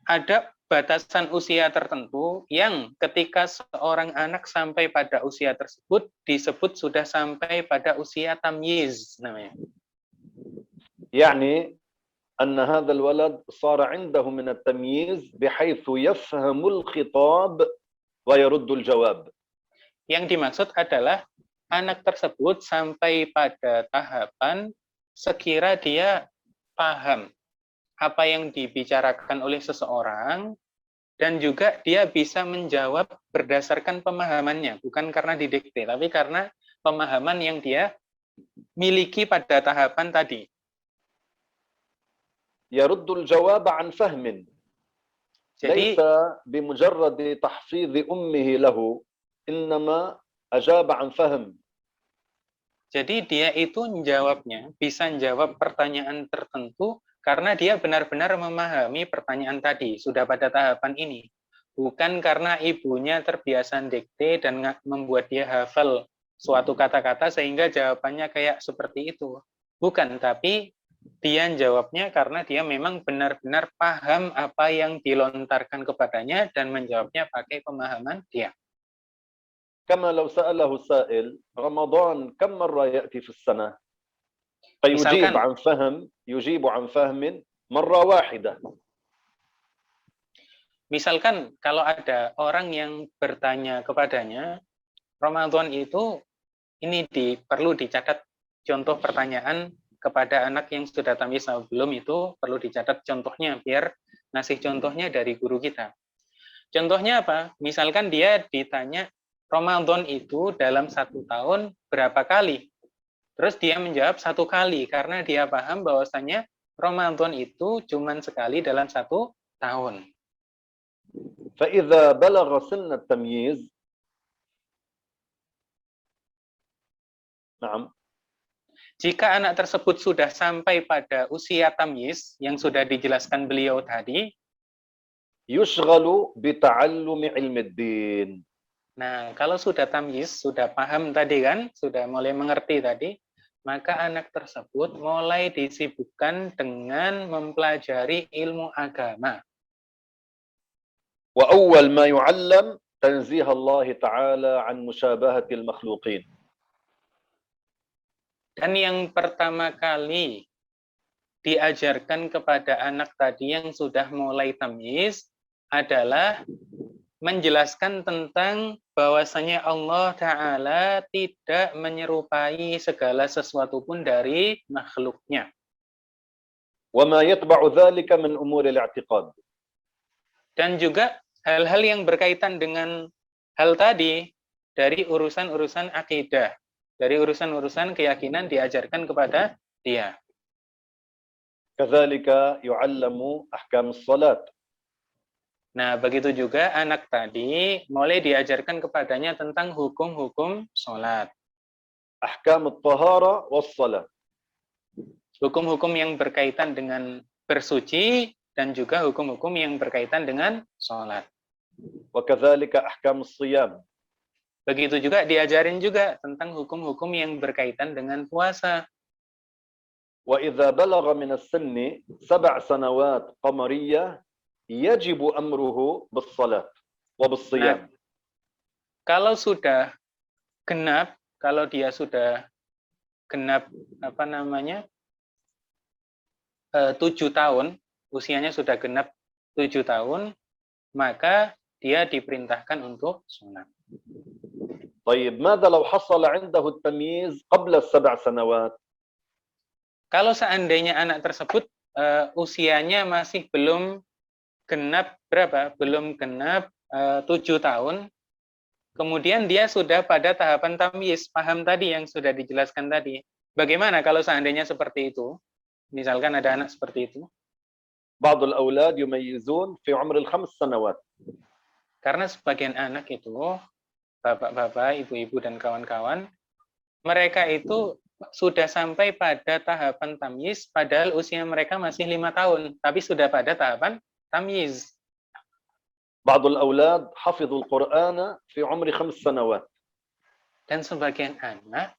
Ada batasan usia tertentu yang ketika seorang anak sampai pada usia tersebut disebut sudah sampai pada usia tamyiz namanya. يعني أن هذا الولد صار عنده من التمييز بحيث يفهم الخطاب ويرد الجواب. Yang dimaksud adalah anak tersebut sampai pada tahapan sekira dia paham apa yang dibicarakan oleh seseorang dan juga dia bisa menjawab berdasarkan pemahamannya, bukan karena didikte, tapi karena pemahaman yang dia miliki pada tahapan tadi. يرد الجواب عن فهم Jadi ليس بمجرد تحفيظ أمه له إنما أجاب عن فهم. Jadi dia itu menjawabnya, bisa menjawab pertanyaan tertentu karena dia benar-benar memahami pertanyaan tadi, sudah pada tahapan ini. Bukan karena ibunya terbiasa dikte dan membuat dia hafal suatu kata-kata sehingga jawabannya kayak seperti itu. Bukan, tapi dia jawabnya karena dia memang benar-benar paham apa yang dilontarkan kepadanya dan menjawabnya pakai pemahaman dia. كما لو سأله سائل رمضان كم مرة يأتي في السنة؟ فيجيب عن فهم مرة واحدة. Misalkan kalau ada orang yang bertanya kepadanya, Ramadan itu ini perlu dicatat contoh pertanyaan kepada anak yang sudah tamyiz belum itu perlu dicatat contohnya biar ngasih contohnya dari guru kita. Contohnya apa? Misalkan dia ditanya Ramadan itu dalam 1 tahun berapa kali? Terus dia menjawab 1 kali karena dia paham bahwasanya Ramadan itu cuma sekali dalam 1 tahun. فإذا بلغ سن التمييز نعم. Jika anak tersebut sudah sampai pada usia tamyiz yang sudah dijelaskan beliau tadi, يشغل بتعلم علم الدين. Nah, kalau sudah tamyiz, sudah paham tadi kan, sudah mulai mengerti tadi, maka anak tersebut mulai disibukkan dengan mempelajari ilmu agama. وأول ما يعلم تنزيه الله تعالى عن مشابهة المخلوقين. Dan yang pertama kali diajarkan kepada anak tadi yang sudah mulai tamyiz adalah menjelaskan tentang bahwasanya Allah Ta'ala tidak menyerupai segala sesuatu pun dari makhluknya. وما يتبع ذلك من أمور الاعتقاد. Dan juga hal-hal yang berkaitan dengan hal tadi dari urusan-urusan akidah, dari urusan-urusan keyakinan diajarkan kepada dia. كذلك يعلم أحكام الصلاة. Nah, begitu juga anak tadi mulai diajarkan kepadanya tentang hukum-hukum sholat. أحكام الطهارة والصلاة. Hukum-hukum yang berkaitan dengan bersuci dan juga hukum-hukum yang berkaitan dengan sholat. وكذلك أحكام الصيام. Begitu juga diajarin juga tentang hukum-hukum yang berkaitan dengan puasa. وإذا بلغ من السن 7 سنوات قمرية يجب أمره بالصلاة وبالصيام. Kalau sudah genap, kalau dia sudah genap 7 tahun, usianya sudah genap 7 tahun, maka dia diperintahkan untuk sholat. طيب ماذا لو حصل عنده التمييز قبل ال7 سنوات؟ Kalau seandainya anak tersebut usianya masih belum genap berapa? Belum genap 7 tahun, kemudian dia sudah pada tahapan tamyiz, paham tadi yang sudah dijelaskan tadi. Bagaimana kalau seandainya seperti itu? Misalkan ada anak seperti itu. بعض الأولاد يميزون في عمر ال5 سنوات. Karena sebagian anak itu, bapak-bapak, ibu-ibu, dan kawan-kawan, mereka itu sudah sampai pada tahapan tamyiz, padahal usia mereka masih 5 tahun, tapi sudah pada tahapan tamyiz. بعض الأولاد حفظوا القرآن في عمر 5 سنوات. Dan sebagian anak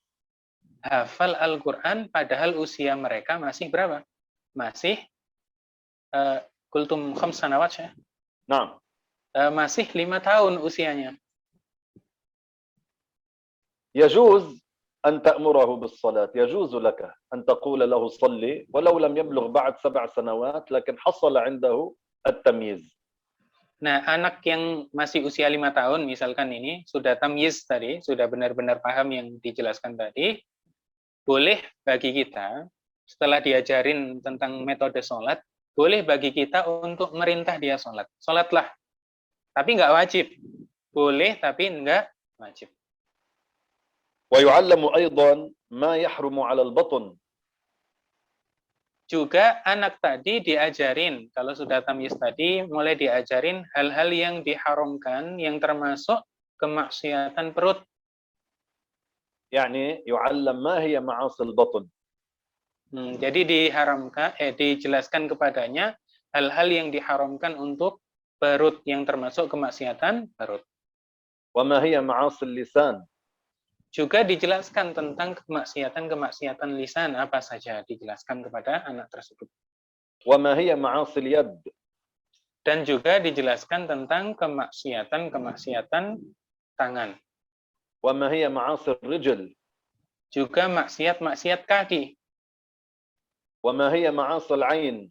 hafal Al-Quran padahal usia mereka masih berapa? Masih kultum 5 sanawat ya? نعم. Masih 5 tahun usianya. يجوز أن تأمره بالصلاة، يجوز لك أن تقول له صلي ولو لم يبلغ بعد 7 سنوات لكن حصل عنده التمييز. Nah, anak yang masih usia 5 tahun, misalkan ini, sudah tamyiz tadi, sudah benar-benar paham yang dijelaskan tadi, boleh bagi kita, setelah diajarin tentang metode sholat, boleh bagi kita untuk merintah dia sholat. Sholatlah, tapi nggak wajib. Boleh, tapi nggak wajib. ويعلم أيضا ما يحرم على البطن. Juga anak tadi diajarin, kalau sudah tamyiz tadi, mulai diajarin hal-hal yang diharamkan, yang termasuk kemaksiatan perut. يعني يعلم ما هي معاصي البطن. Jadi dijelaskan kepadanya hal-hal yang diharamkan untuk perut, yang termasuk kemaksiatan perut. وما هي معاصي اللسان. Juga dijelaskan tentang kemaksiatan lisan apa saja, dijelaskan kepada anak tersebut. وما هي معاصي اليد. Dan juga dijelaskan tentang kemaksiatan tangan. وما هي معاصي الرجل. Juga maksiat kaki. وما هي معاصي العين.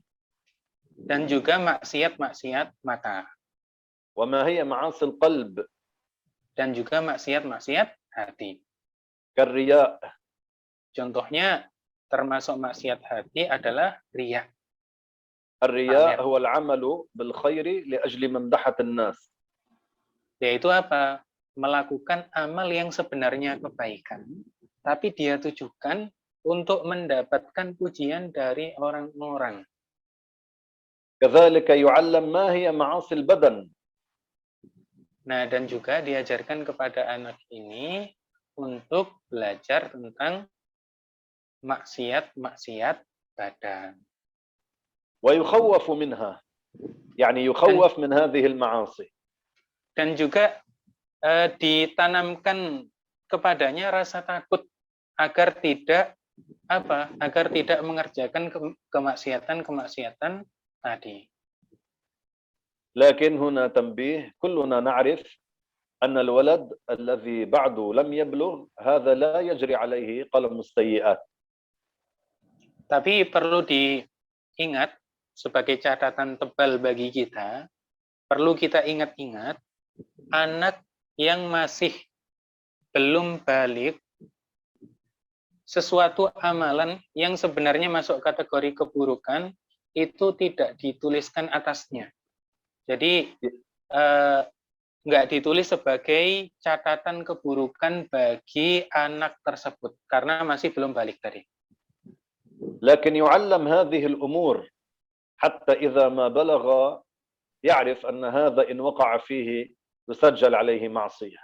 Dan juga maksiat mata. وما هي معاصي القلب. Dan juga maksiat hati. كالرياء. Contohnya termasuk maksiat hati adalah riya. الرياء هو العمل بالخير لأجل ممدحة الناس. Yaitu apa? Melakukan amal yang sebenarnya kebaikan, tapi dia tujukan untuk mendapatkan pujian dari orang-orang. كذلك يعلم ما هي معاصي البدن. Nah, dan juga diajarkan kepada anak ini untuk belajar tentang maksiat badan. ويخوف منها. يعني يخوف من هذه المعاصي. Dan juga ditanamkan kepadanya rasa takut agar tidak mengerjakan kemaksiatan tadi. لكن هنا تنبيه، كلنا نعرف أن الولد الذي بعده لم يبلغ هذا لا يجري عليه قلم السيئات. Tapi perlu diingat sebagai catatan tebal bagi kita, perlu kita ingat-ingat anak yang masih belum balik, sesuatu amalan yang sebenarnya masuk kategori keburukan itu tidak dituliskan atasnya. Jadi nggak ditulis sebagai catatan keburukan bagi anak tersebut karena masih belum balik tadi. لكن يعلم هذه الأمور حتى إذا ما بلغ يعرف أن هذا إن وقع فيه يسجل عليه معصية.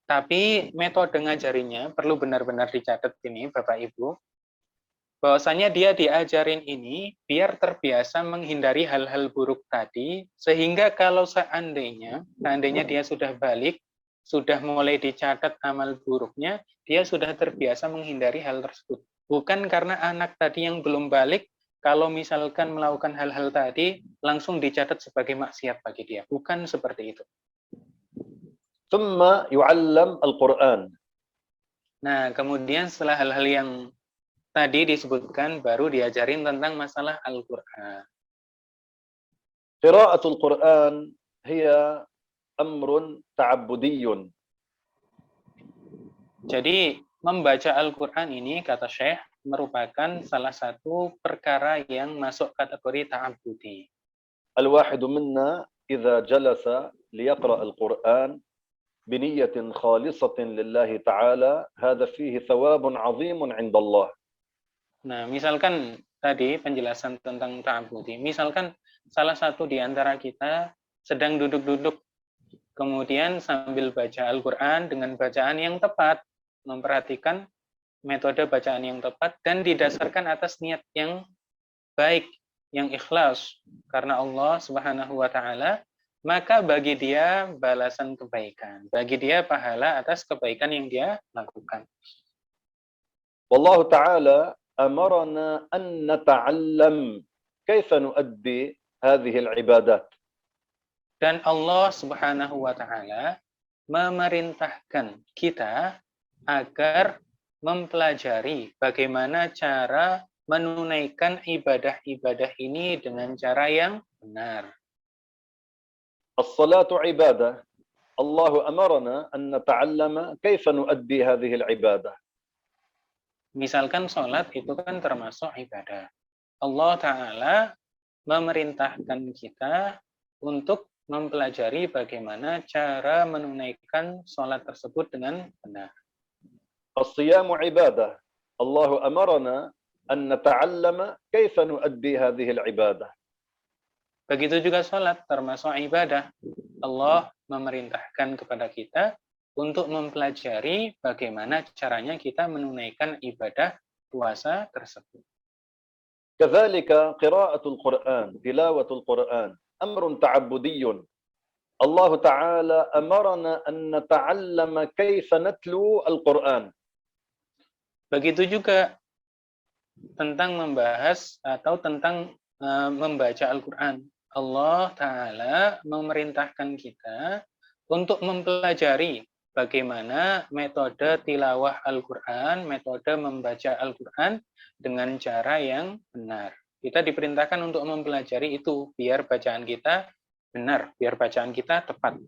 Tapi metode ngajarinya perlu benar-benar dicatat ini Bapak Ibu, bahwasanya dia diajarin ini biar terbiasa menghindari hal-hal buruk tadi, sehingga kalau seandainya dia sudah balik, sudah mulai dicatat amal buruknya, dia sudah terbiasa menghindari hal tersebut. Bukan karena anak tadi yang belum balik, kalau misalkan melakukan hal-hal tadi, langsung dicatat sebagai maksiat bagi dia. Bukan seperti itu. ثم يعلم القرآن. Nah, kemudian setelah hal-hal yang tadi disebutkan, baru diajarin tentang masalah Al-Quran. قراءة القرآن هي أمر تعبدي. Jadi, membaca Al-Quran ini, kata Syekh, merupakan salah satu perkara yang masuk kategori ta'abbudi. الواحد منا إذا جلس ليقرأ القرآن بنية خالصة لله تعالى هذا فيه ثواب عظيم عند الله. Nah, misalkan tadi penjelasan tentang ta'abbudi. Misalkan salah satu di antara kita sedang duduk-duduk, kemudian sambil baca Al-Quran dengan bacaan yang tepat, memperhatikan metode bacaan yang tepat, dan didasarkan atas niat yang baik, yang ikhlas, karena Allah Subhanahu wa Ta'ala, maka bagi dia balasan kebaikan, bagi dia pahala atas kebaikan yang dia lakukan. والله تعالى أمرنا أن نتعلم كيف نؤدي هذه العبادات. Dan Allah Subhanahu wa Ta'ala memerintahkan kita agar mempelajari bagaimana cara menunaikan ibadah-ibadah ini dengan cara yang benar. الصلاة عبادة. الله أمرنا أن نتعلم كيف نؤدي هذه العبادة. Misalkan sholat itu kan termasuk ibadah. Allah Ta'ala memerintahkan kita untuk mempelajari bagaimana cara menunaikan sholat tersebut dengan benar. الصيام عبادة. الله أمرنا أن نتعلم كيف نؤدي هذه العبادة. Begitu juga sholat termasuk ibadah. Allah memerintahkan kepada kita untuk mempelajari bagaimana caranya kita menunaikan ibadah puasa tersebut. كذلك قراءة القرآن، تلاوة القرآن أمر تعبدي. الله تعالى أمرنا أن نتعلم كيف نتلو القرآن. Begitu juga tentang membahas atau tentang membaca Al-Quran. Allah Ta'ala memerintahkan kita untuk mempelajari bagaimana metode tilawah Al-Quran, metode membaca Al-Quran dengan cara yang benar. Kita diperintahkan untuk mempelajari itu, biar bacaan kita benar, biar bacaan kita tepat.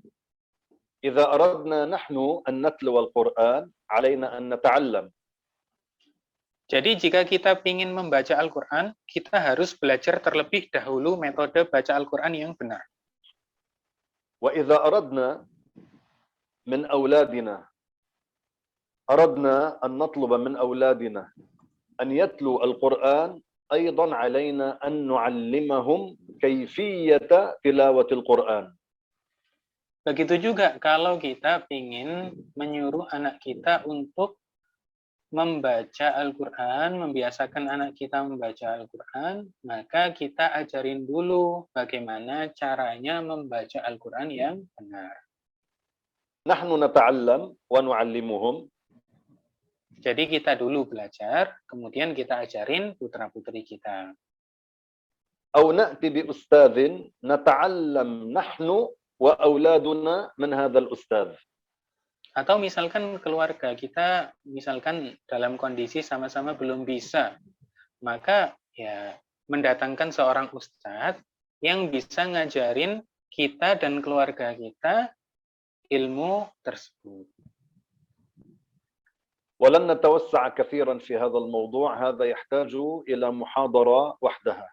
إذا أردنا نحن أن نتلو القرآن علينا أن نتعلم. Jadi jika kita ingin membaca Al-Quran, kita harus belajar terlebih dahulu metode baca Al-Quran yang benar. وإذا أردنا من أولادنا أردنا أن نطلب من أولادنا أن يتلوا القرآن أيضا علينا أن نعلمهم كيفية تلاوة القرآن. Begitu juga kalau kita ingin menyuruh anak kita untuk membaca Al-Quran, membiasakan anak kita membaca Al-Quran, maka kita ajarin dulu bagaimana caranya membaca Al-Quran yang benar. نحن نتعلم ونعلمهم. Jadi kita dulu belajar, kemudian kita ajarin putra-putri kita. أو نأتي بأستاذ نتعلم نحن وأولادنا من هذا الأستاذ. Atau misalkan keluarga kita, misalkan dalam kondisi sama-sama belum bisa, maka ya mendatangkan seorang ustadz yang bisa ngajarin kita dan keluarga kita ilmu tersebut. ولن نتوسع كثيرا في هذا الموضوع، هذا يحتاج إلى محاضرة وحدها.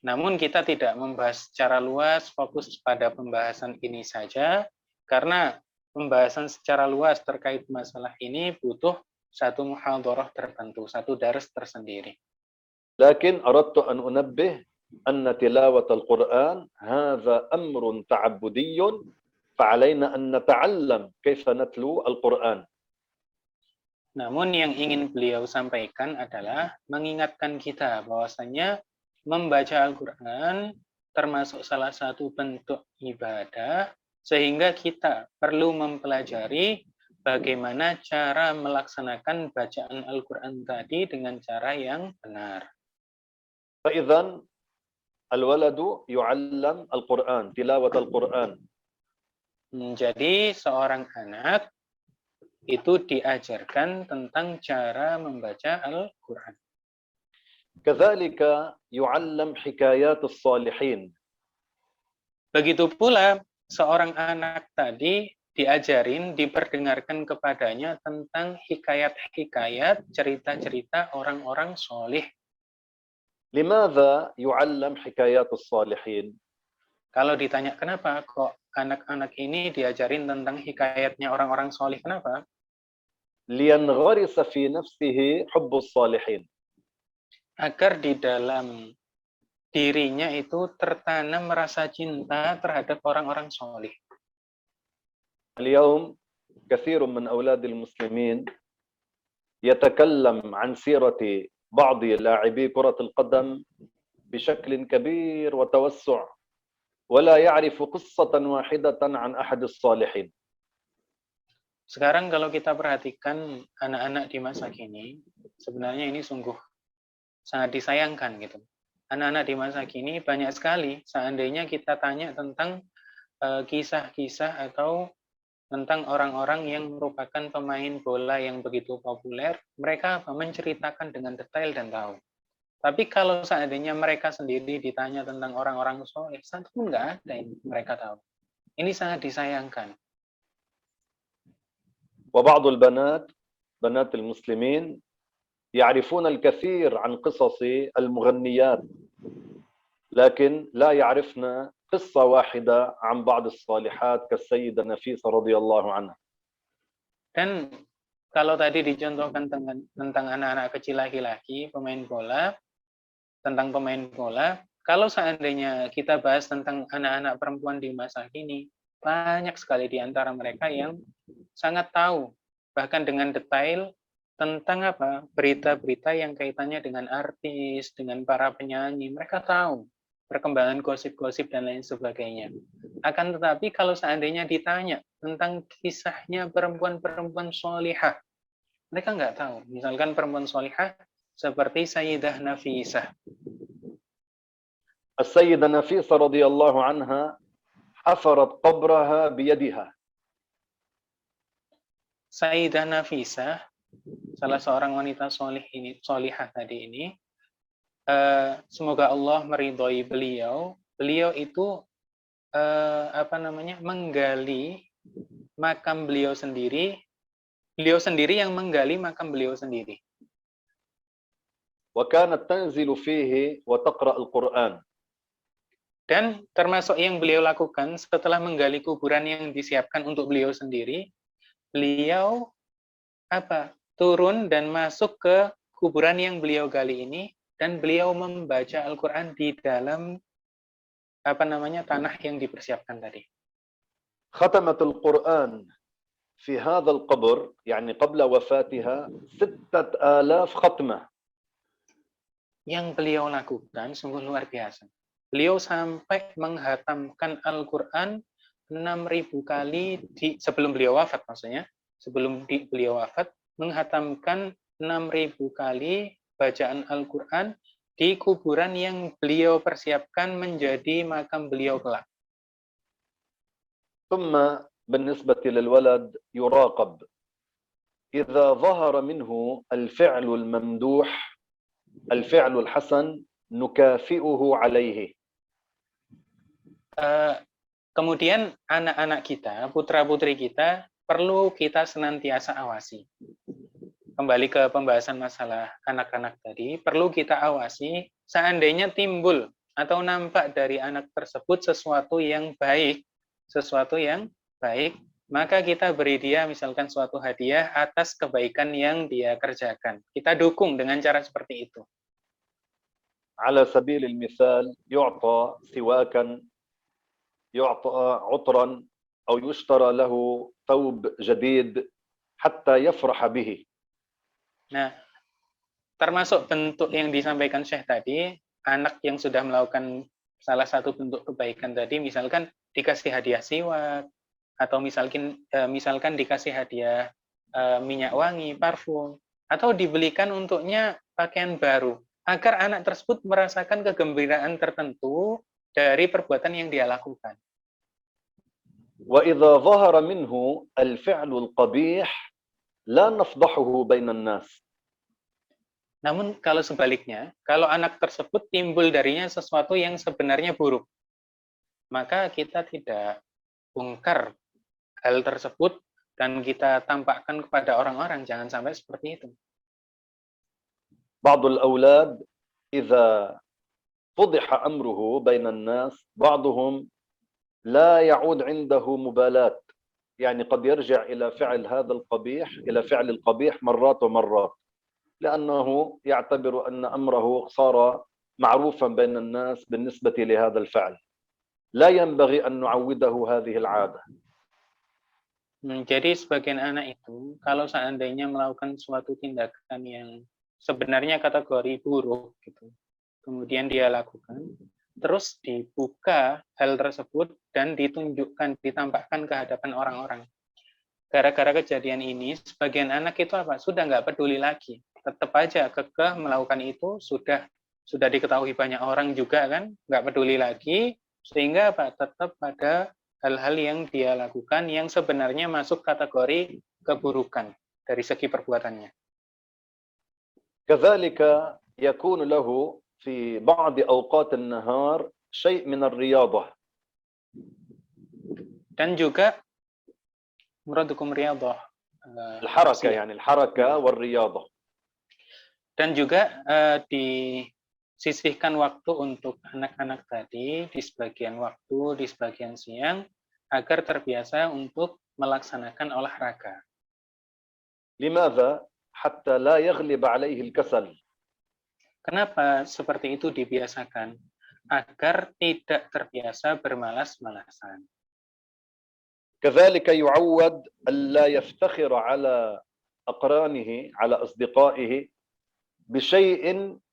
Namun kita tidak membahas secara luas, fokus pada pembahasan ini saja, karena pembahasan secara luas terkait masalah ini butuh satu muhadharah tertentu, satu dars tersendiri. لكن أردت أن أنبه أن تلاوة القرآن هذا أمر تعبدي، فعلينا أن نتعلم كيف نتلو القرآن. Namun yang ingin beliau sampaikan adalah mengingatkan kita bahwasanya membaca Al-Quran termasuk salah satu bentuk ibadah, sehingga kita perlu mempelajari bagaimana cara melaksanakan bacaan Al-Quran tadi dengan cara yang benar. فإذا الولد يعلم القرآن، تلاوة القرآن، Jadi seorang anak itu diajarkan tentang cara membaca Al-Quran. كذلك يعلم حكايات الصالحين. Begitu pula seorang anak tadi diajarin, diperdengarkan kepadanya tentang hikayat-hikayat, cerita-cerita orang-orang solih. لماذا يعلم حكايات الصالحين؟ Kalau ditanya kenapa kok anak-anak ini diajarin tentang hikayatnya orang-orang solih, kenapa? لينغرس في نفسه حب الصالحين. Agar di dalam dirinya itu tertanam rasa cinta terhadap orang-orang solih. اليوم كثير من أولاد المسلمين يتكلم عن سيرة بعض لاعبي كرة القدم بشكل كبير وتوسع ولا يعرف قصة واحدة عن أحد الصالحين. Sekarang kalau kita perhatikan anak-anak di masa kini, sebenarnya ini sungguh sangat disayangkan gitu. Anak-anak di masa kini banyak sekali, seandainya kita tanya tentang kisah-kisah atau tentang orang-orang yang merupakan pemain bola yang begitu populer, mereka menceritakan dengan detail dan tahu. Tapi kalau seandainya mereka sendiri ditanya tentang orang-orang soleh, satu pun nggak ada yang mereka tahu. Ini sangat disayangkan. وبعض البنات بنات المسلمين يعرفون الكثير عن قصص المغنيات لكن لا يعرفن قصة واحدة عن بعض الصالحات كالسيدة نفيسة رضي الله عنها. Dan kalau tadi dicontohkan tentang anak-anak kecil laki-laki pemain bola, tentang pemain bola, kalau seandainya kita bahas tentang anak-anak perempuan di masa kini, banyak sekali di antara mereka yang sangat tahu, bahkan dengan detail tentang apa berita-berita yang kaitannya dengan artis, dengan para penyanyi. Mereka tahu perkembangan gosip-gosip dan lain sebagainya. Akan tetapi kalau seandainya ditanya tentang kisahnya perempuan-perempuan solihah, mereka nggak tahu. Misalkan perempuan solihah seperti Sayyidah Nafisah. السيدة نفيسة رضي الله عنها حفرت قبرها بيدها. Sayyidah Nafisah, salah seorang wanita solihah tadi ini, semoga Allah meridhoi beliau. Beliau itu menggali makam beliau sendiri yang menggali makam beliau sendiri. وكانت تنزل فيه وتقرأ القرآن. Dan termasuk yang beliau lakukan setelah menggali kuburan yang disiapkan untuk beliau sendiri, beliau turun dan masuk ke kuburan yang beliau gali ini, dan beliau membaca Al-Quran di dalam tanah yang dipersiapkan tadi. ختمت القرآن في هذا القبر يعني قبل وفاتها 6,000 ختمة. Yang beliau lakukan sungguh luar biasa. Beliau sampai menghatamkan Al-Quran 6.000 kali sebelum beliau wafat, maksudnya sebelum beliau wafat, menghatamkan 6.000 kali bacaan Al-Quran di kuburan yang beliau persiapkan menjadi makam beliau kelak. ثم بالنسبة للولد يراقب إذا ظهر منه الفعل الممدوح الفعل الحسن نكافئه عليه. Kemudian anak-anak kita, putra-putri kita, perlu kita senantiasa awasi. Kembali ke pembahasan masalah anak-anak tadi, perlu kita awasi seandainya timbul atau nampak dari anak tersebut sesuatu yang baik, maka kita beri dia misalkan suatu hadiah atas kebaikan yang dia kerjakan. Kita dukung dengan cara seperti itu. على سبيل المثال يعطى سواكا يعطى عطرا أو يشترى له ثوب جديد حتى يفرح به. Nah, termasuk bentuk yang disampaikan Syekh tadi, anak yang sudah melakukan salah satu bentuk kebaikan tadi, misalkan dikasih hadiah siwak, atau misalkan dikasih hadiah minyak wangi, parfum, atau dibelikan untuknya pakaian baru, agar anak tersebut merasakan kegembiraan tertentu dari perbuatan yang dia lakukan. وإذا ظهر منه الفعل القبيح لا نفضحه بين الناس. Namun kalau sebaliknya, kalau anak tersebut timbul darinya sesuatu yang sebenarnya buruk, maka kita tidak bongkar hal tersebut dan kita tampakkan kepada orang-orang, jangan sampai seperti itu. بعض الأولاد إذا فضح أمره بين الناس بعضهم لا يعود عنده مبالاة، يعني قد يرجع إلى فعل هذا القبيح إلى فعل القبيح مرات ومرات لأنه يعتبر أن أمره صار معروفا بين الناس بالنسبة لهذا الفعل. لا ينبغي أن نعوده هذه العادة. Jadi sebagian anak itu, kalau seandainya melakukan suatu tindakan yang sebenarnya kategori buruk, gitu, kemudian dia lakukan, terus dibuka hal tersebut dan ditunjukkan, ditampakkan ke hadapan orang-orang. Gara-gara kejadian ini, sebagian anak itu apa? Sudah nggak peduli lagi, tetap aja kekeh melakukan itu, sudah diketahui banyak orang juga kan, nggak peduli lagi, sehingga apa? Tetap pada hal-hal yang dia lakukan yang sebenarnya masuk kategori keburukan dari segi perbuatannya. كذلك يكون له في بعض أوقات النهار شيء من الرياضة. Dan juga muradukum riyadhah. الحركة يعني الحركة والرياضة. Dan juga disisihkan waktu untuk anak-anak tadi di sebagian waktu, di sebagian siang, agar terbiasa untuk melaksanakan olahraga. لماذا؟ حتى لا يغلب عليه الكسل. Kenapa seperti itu dibiasakan? Agar tidak terbiasa bermalas-malasan. كذلك يعود ألا يفتخر على أقرانه على أصدقائه بشيء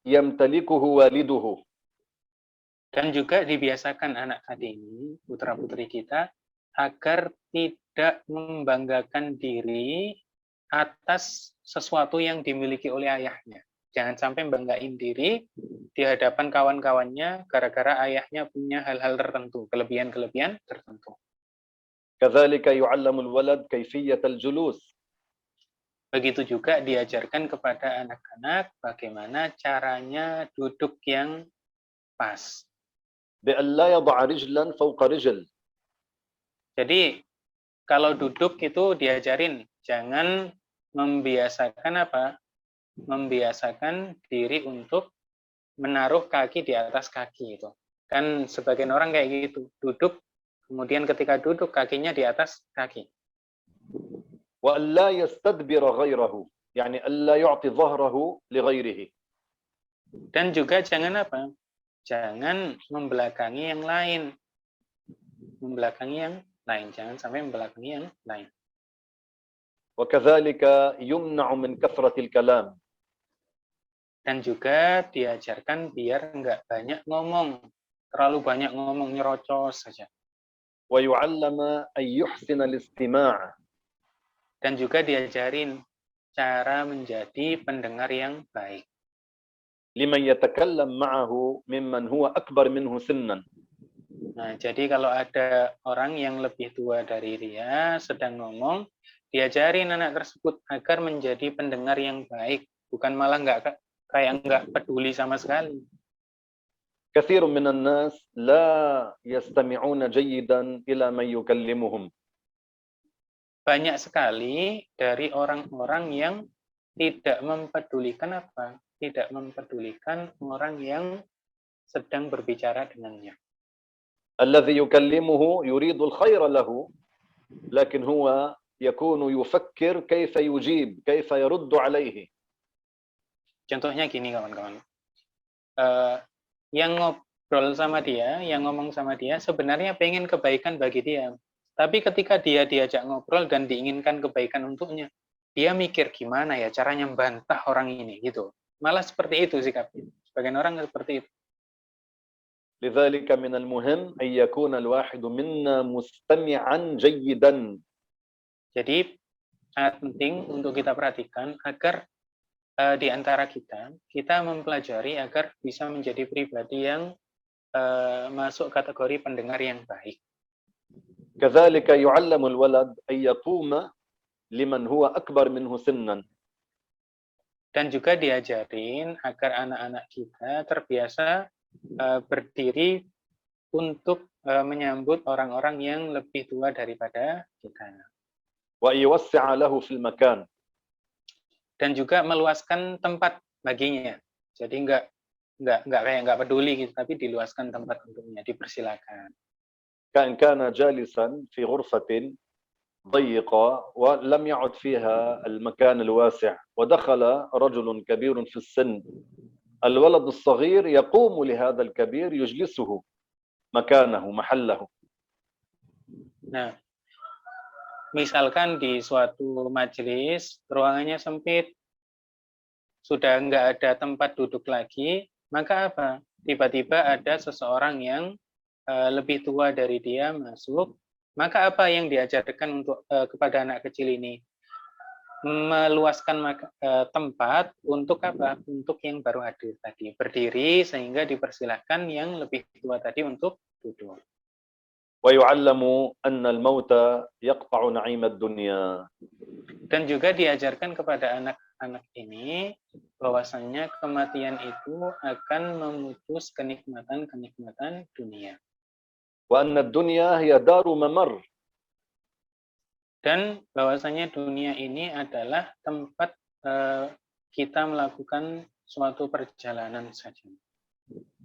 يمتلكه والده. Dan juga dibiasakan anak tadi ini, putra-putri kita, agar tidak membanggakan diri atas sesuatu yang dimiliki oleh ayahnya. Jangan sampai banggain diri di hadapan kawan-kawannya gara-gara ayahnya punya hal-hal tertentu, kelebihan-kelebihan tertentu. كذلك يعلم الولد كيفية الجلوس. Begitu juga diajarkan kepada anak-anak bagaimana caranya duduk yang pas. بأن لا يضع رجلا فوق رجل. Jadi kalau duduk itu diajarin, jangan membiasakan apa? Membiasakan diri untuk menaruh kaki di atas kaki itu. Kan sebagian orang kayak gitu, duduk, kemudian ketika duduk kakinya di atas kaki. وأن لا يستدبر غيره، يعني ألا يعطي ظهره لغيره. Dan juga jangan apa? Jangan membelakangi yang lain. Membelakangi yang lain, jangan sampai membelakangi yang lain. وكذلك يمنع من كثرة الكلام. Dan juga diajarkan biar nggak banyak ngomong. Terlalu banyak ngomong, nyerocos saja. ويعلم أن يحسن الاستماع. Dan juga diajarin cara menjadi pendengar yang baik. لمن يتكلم معه ممن هو أكبر منه سنا. Nah, jadi kalau ada orang yang lebih tua dari dia sedang ngomong, diajarin anak tersebut agar menjadi pendengar yang baik, bukan malah nggak peduli sama sekali. كثير من الناس لا يستمعون جيدا إلى من يكلمهم. Banyak sekali dari orang-orang yang tidak mempedulikan apa? Tidak mempedulikan orang yang sedang berbicara dengannya. الذي يكلمه يريد الخير له، لكن هو يكون يفكر كيف يجيب، كيف يرد عليه. Contohnya gini kawan-kawan, yang ngobrol sama dia, yang ngomong sama dia, sebenarnya pengen kebaikan bagi dia. Tapi ketika dia diajak ngobrol dan diinginkan kebaikan untuknya, dia mikir gimana ya caranya membantah orang ini gitu. Malah seperti itu sikapnya. Sebagian orang seperti itu. لذلك من المهم أن يكون الواحد منا مستمعا جيدا. Jadi sangat penting untuk kita perhatikan agar di antara kita mempelajari agar bisa menjadi pribadi yang masuk kategori pendengar yang baik. كذلك يعلم الولد أن يقوم لمن هو أكبر منه سنا. Dan juga diajarin agar anak-anak kita terbiasa berdiri untuk menyambut orang-orang yang lebih tua daripada kita. وأن يوسع له في المكان. Dan juga meluaskan tempat baginya. Jadi nggak peduli gitu, tapi diluaskan tempat untuknya, dipersilakan. كان جالسا في غرفة ضيقة ولم يعد فيها المكان الواسع، ودخل رجل كبير في السن. الولد الصغير يقوم لهذا الكبير يجلسه مكانه محله. Nah, misalkan di suatu majelis ruangannya sempit, sudah nggak ada tempat duduk lagi, maka apa? Tiba-tiba ada seseorang yang lebih tua dari dia masuk, maka apa yang diajarkan untuk kepada anak kecil ini? Meluaskan tempat untuk apa? Untuk yang baru hadir tadi, berdiri sehingga dipersilahkan yang lebih tua tadi untuk duduk. ويعلم أن الموت يقطع نعيم الدنيا. Dan juga diajarkan kepada anak-anak ini bahwasanya kematian itu akan memutus kenikmatan-kenikmatan dunia. وأن الدنيا هي دار ممر. Dan bahwasanya dunia ini adalah tempat kita melakukan suatu perjalanan saja.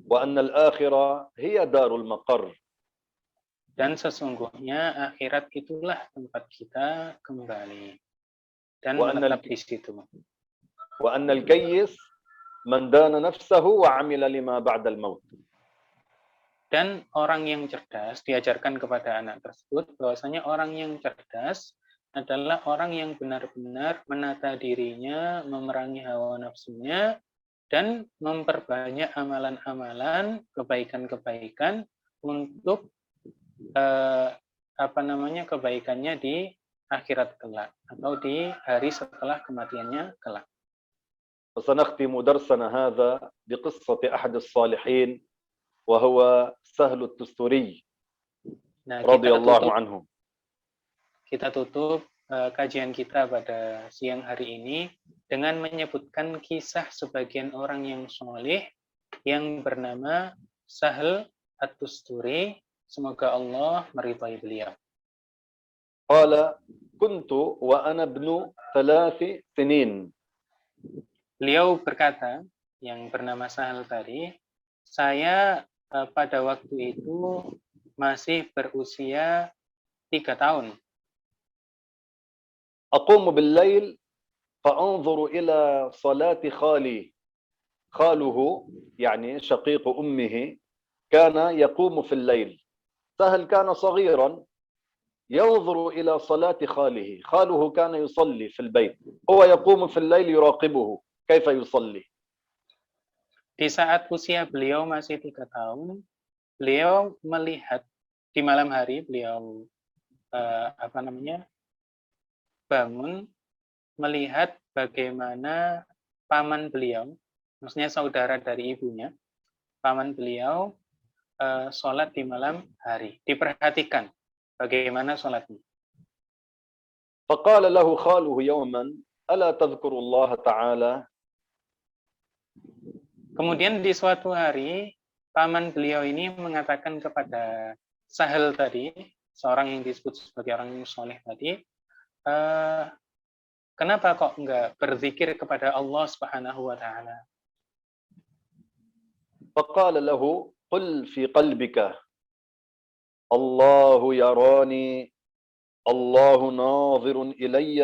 وأن الآخرة هي دار المقر. Dan sesungguhnya akhirat itulah tempat kita kembali dan menetap di situ. وأن الكيس من دان نفسه وعمل لما بعد الموت. Dan orang yang cerdas diajarkan kepada anak tersebut bahwasanya orang yang cerdas adalah orang yang benar-benar menata dirinya, memerangi hawa nafsunya, dan memperbanyak amalan-amalan kebaikan-kebaikan untuk kebaikannya di akhirat kelak atau di hari setelah kematiannya kelak. وسنختم درسنا هذا بقصة أحد الصالحين وهو سهل التستري رضي الله عنه. Kita tutup kajian kita pada siang hari ini dengan menyebutkan kisah sebagian orang yang soleh yang bernama Sahal At-Tusturi. Semoga Allah meridhai beliau. قال كنت وأنا ابن 3 سنين. Beliau berkata, yang bernama Sahal tadi, saya pada waktu itu masih berusia 3 tahun. أقوم بالليل فأنظر إلى صلاة خالي. خاله يعني شقيق أمه كان يقوم في الليل. سهل كان صغيرا ينظر إلى صلاة خاله. خاله كان يصلي في البيت، هو يقوم في الليل يراقبه كيف يصلي. Di saat usia beliau masih 3 tahun, beliau melihat di malam hari beliau bangun melihat bagaimana paman beliau, maksudnya saudara dari ibunya, paman beliau sholat di malam hari. Diperhatikan bagaimana sholatnya. فقال له خاله يوما ألا تذكر الله تعالى. Kemudian di suatu hari paman beliau ini mengatakan kepada Sahal tadi, seorang yang disebut sebagai orang yang soleh tadi, kenapa kok enggak berzikir kepada Allah Subhanahu wa taala? فقال له قل في قلبك الله يراني الله ناظر إلي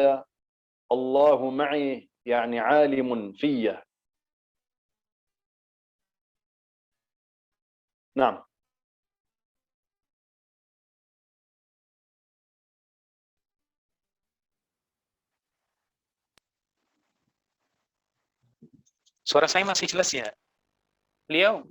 الله معي يعني عالم في. نعم. Suara saya masih jelas ya? Beliau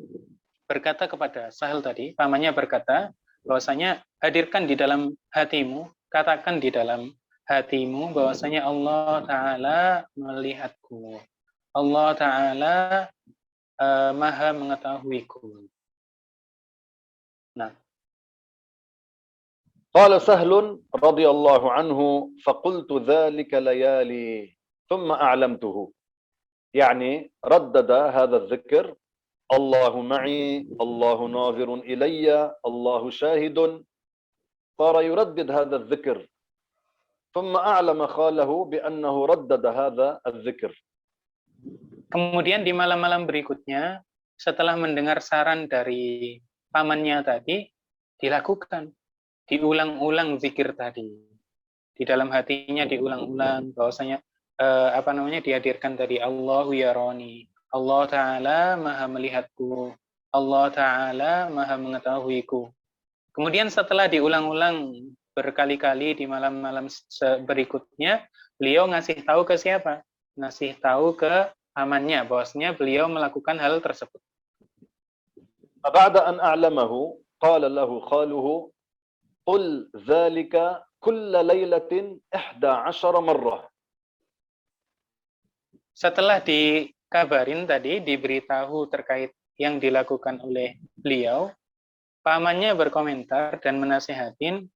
berkata kepada Sahal tadi, pamannya berkata bahwasanya hadirkan di dalam hatimu, katakan di dalam hatimu bahwasanya Allah Ta'ala melihatku. Allah Ta'ala maha mengetahuiku. Nah. قال سهل رضي الله عنه فقلت ذلك ليالي ثم أعلمته. يعني ردد هذا الذكر: الله معي، الله ناظر إلي، الله شاهد. صار يردد هذا الذكر، ثم أعلم خاله بأنه ردد هذا الذكر. Kemudian di malam-malam berikutnya, setelah mendengar saran dari pamannya tadi, dilakukan, diulang-ulang zikir tadi. Di dalam hatinya diulang-ulang bahwasanya dihadirkan tadi Allahu yarani, Allah Ta'ala maha melihatku, Allah Ta'ala maha mengetahuiku. Kemudian setelah diulang-ulang berkali-kali di malam-malam berikutnya, beliau ngasih tahu ke siapa? Ngasih tahu ke pamannya bahwasanya beliau melakukan hal tersebut. بعد أن أعلمه قال له خاله: قل ذلك كل ليلة 11 مرة. Setelah dikabarin tadi, diberitahu terkait yang dilakukan oleh beliau, pamannya berkomentar dan menasihatin,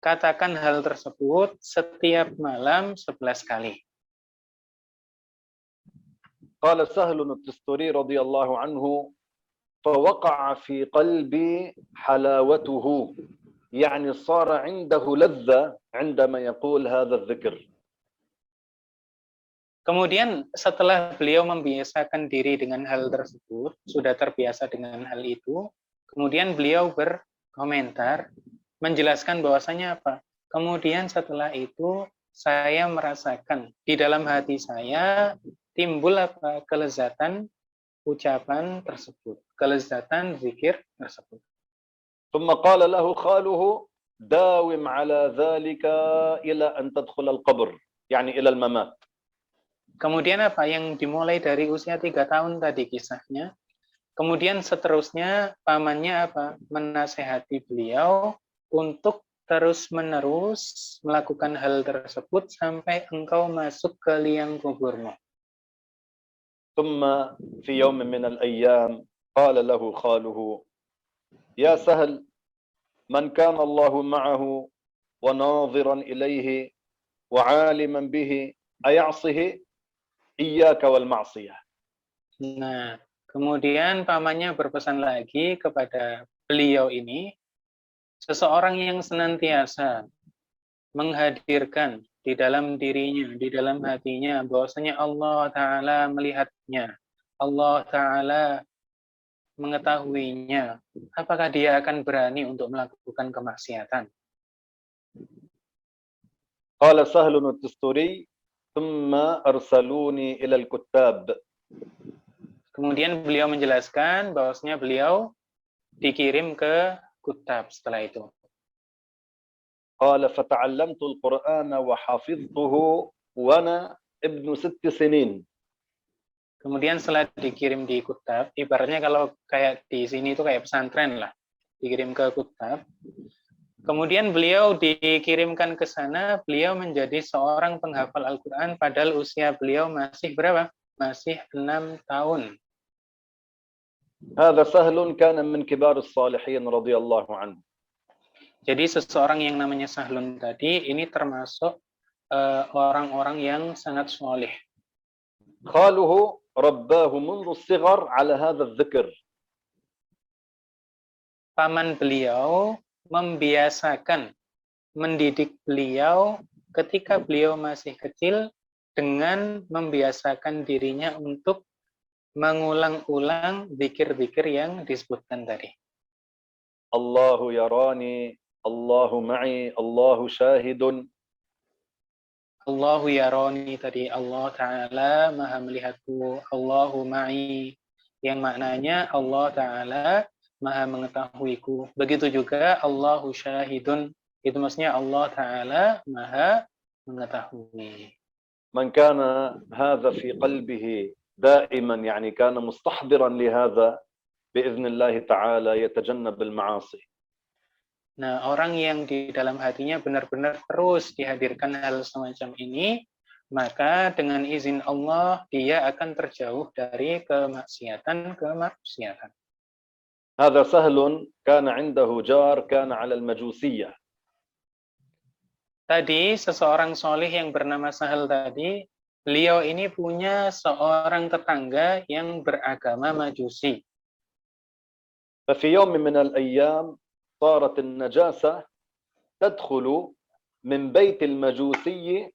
katakan hal tersebut setiap malam 11 kali. قال سهل التستري رضي الله عنه: فوقع في قلبي حلاوته، يعني صار عنده لذة عندما يقول هذا الذكر. Kemudian setelah beliau membiasakan diri dengan hal tersebut, sudah terbiasa dengan hal itu, kemudian beliau berkomentar, menjelaskan bahwasanya apa? Kemudian setelah itu saya merasakan di dalam hati saya timbul apa? Kelezatan ucapan tersebut, kelezatan zikir tersebut. ثم قال له خاله: داوم على ذلك إلى أن تدخل القبر، يعني إلى الممات. Kemudian apa yang dimulai dari usia 3 tahun tadi kisahnya. Kemudian seterusnya pamannya apa? Menasehati beliau untuk terus-menerus melakukan hal tersebut sampai engkau masuk ke liang kuburmu. ثم في يوم من الأيام قال له خاله: يا سهل، من كان الله معه وناظرا إليه وعالما به أيعصه؟ إياك والمعصية. Nah, kemudian pamannya berpesan lagi kepada beliau ini, seseorang yang senantiasa menghadirkan di dalam dirinya, di dalam hatinya, bahwasanya Allah Ta'ala melihatnya, Allah Ta'ala mengetahuinya, apakah dia akan berani untuk melakukan kemaksiatan? قال سهل التستري: ثم أرسلوني إلى الكتاب. Kemudian beliau menjelaskan bahwasanya beliau dikirim ke kutab setelah itu. قال فتعلمت القرآن وحفظته وأنا ابن 6 سنين. Kemudian setelah dikirim di kutab, ibaratnya kalau kayak di sini itu kayak pesantren lah, dikirim ke kutab. Kemudian beliau dikirimkan ke sana, beliau menjadi seorang penghafal Al-Quran, padahal usia beliau masih berapa? Masih 6 tahun. هذا سهل كان من كبار الصالحين رضي الله عنه. Jadi seseorang yang namanya Sahlun tadi, ini termasuk orang-orang yang sangat soleh. خاله رباه منذ الصغر على هذا الذكر. Paman beliau membiasakan, mendidik beliau ketika beliau masih kecil dengan membiasakan dirinya untuk mengulang-ulang zikir-zikir yang disebutkan tadi. Allahu yarani, Allahu ma'i, Allahu syahidun. Allahu yarani tadi, Allah Ta'ala maha melihatku, Allahu ma'i, yang maknanya Allah Ta'ala maha mengetahuiku. Begitu juga Allahu syahidun, itu maksudnya Allah Ta'ala maha mengetahui. Man kana hadha fi qalbihi daiman, yani kana mustahdiran lihadha, biiznillah ta'ala yatajannab al-ma'asi. Nah, orang yang di dalam hatinya benar-benar terus dihadirkan hal semacam ini, maka dengan izin Allah dia akan terjauh dari kemaksiatan. هذا سهل كان عنده جار كان على المجوسية. Tadi seseorang solih yang bernama Sahal tadi, beliau ini punya seorang tetangga yang beragama Majusi. ففي يوم من الأيام صارت النجاسة تدخل من بيت المجوسي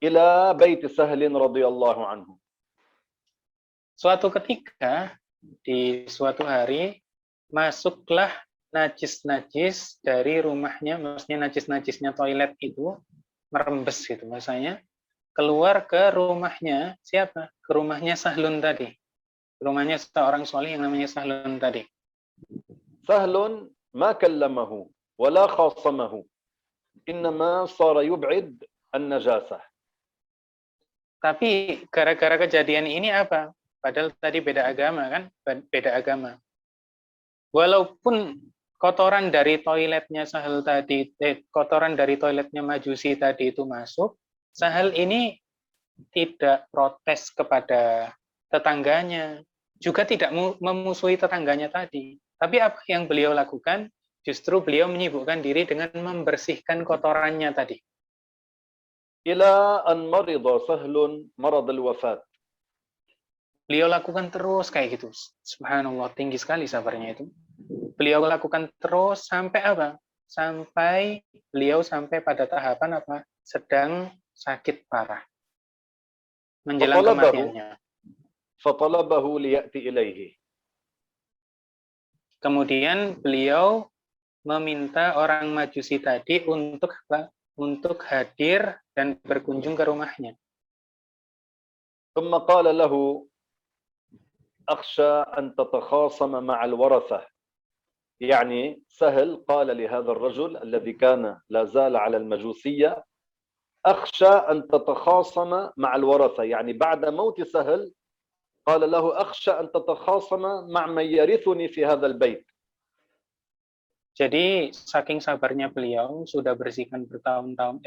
إلى بيت سهل رضي الله عنه. Suatu ketika, di suatu hari, masuklah najis-najis dari rumahnya, maksudnya najis-najisnya toilet itu, merembes gitu maksudnya, keluar ke rumahnya, siapa? Ke rumahnya Sahlun tadi. Ke rumahnya seorang soleh yang namanya Sahlun tadi. سهل ما كلمه ولا خاصمه إنما صار يبعد النجاسة. Tapi gara-gara kejadian ini apa? Padahal tadi beda agama kan? Beda agama. Walaupun kotoran dari toiletnya Sahal tadi, kotoran dari toiletnya Majusi tadi itu masuk, Sahal ini tidak protes kepada tetangganya, juga tidak memusuhi tetangganya tadi. Tapi apa yang beliau lakukan? Justru beliau menyibukkan diri dengan membersihkan kotorannya tadi. إلى أن مرض سهل مرض الوفاة. Beliau lakukan terus kayak gitu. Subhanallah, tinggi sekali sabarnya itu. Beliau lakukan terus sampai apa? Sampai beliau sampai pada tahapan apa? Sedang sakit parah. Menjelang kematiannya. فطلبه ليأتي إليه. Kemudian beliau meminta orang Majusi tadi untuk apa? Untuk hadir dan berkunjung ke rumahnya. ثم قال له أخشى أن تتخاصم مع الورثة. يعني سهل قال لهذا الرجل الذي كان لا زال على المجوسية أخشى أن تتخاصم مع الورثة. يعني بعد موت سهل قال له أخشى أن تتخاصم مع من يرثني في هذا البيت. Jadi saking sabarnya beliau sudah bersihkan bertahun-tahun,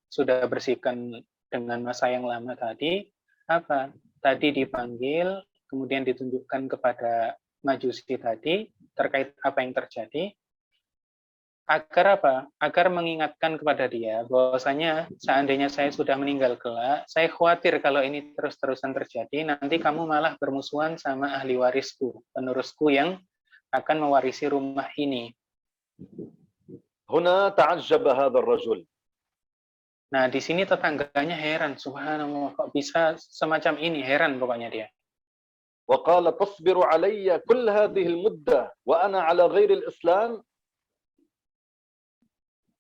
sudah bersihkan dengan masa yang lama tadi, apa? Tadi dipanggil, kemudian ditunjukkan kepada Majusi tadi terkait apa yang terjadi, agar apa? Agar mengingatkan kepada dia bahwasanya seandainya saya sudah meninggal kelak, saya khawatir kalau ini terus-terusan terjadi, nanti kamu malah bermusuhan sama ahli warisku, penerusku yang akan mewarisi rumah ini. هنا تعجب هذا الرجل. Nah, di sini tetangganya heran, subhanallah, kok bisa semacam ini, heran pokoknya dia. وقال تصبر علي كل هذه المدة وأنا على غير الإسلام.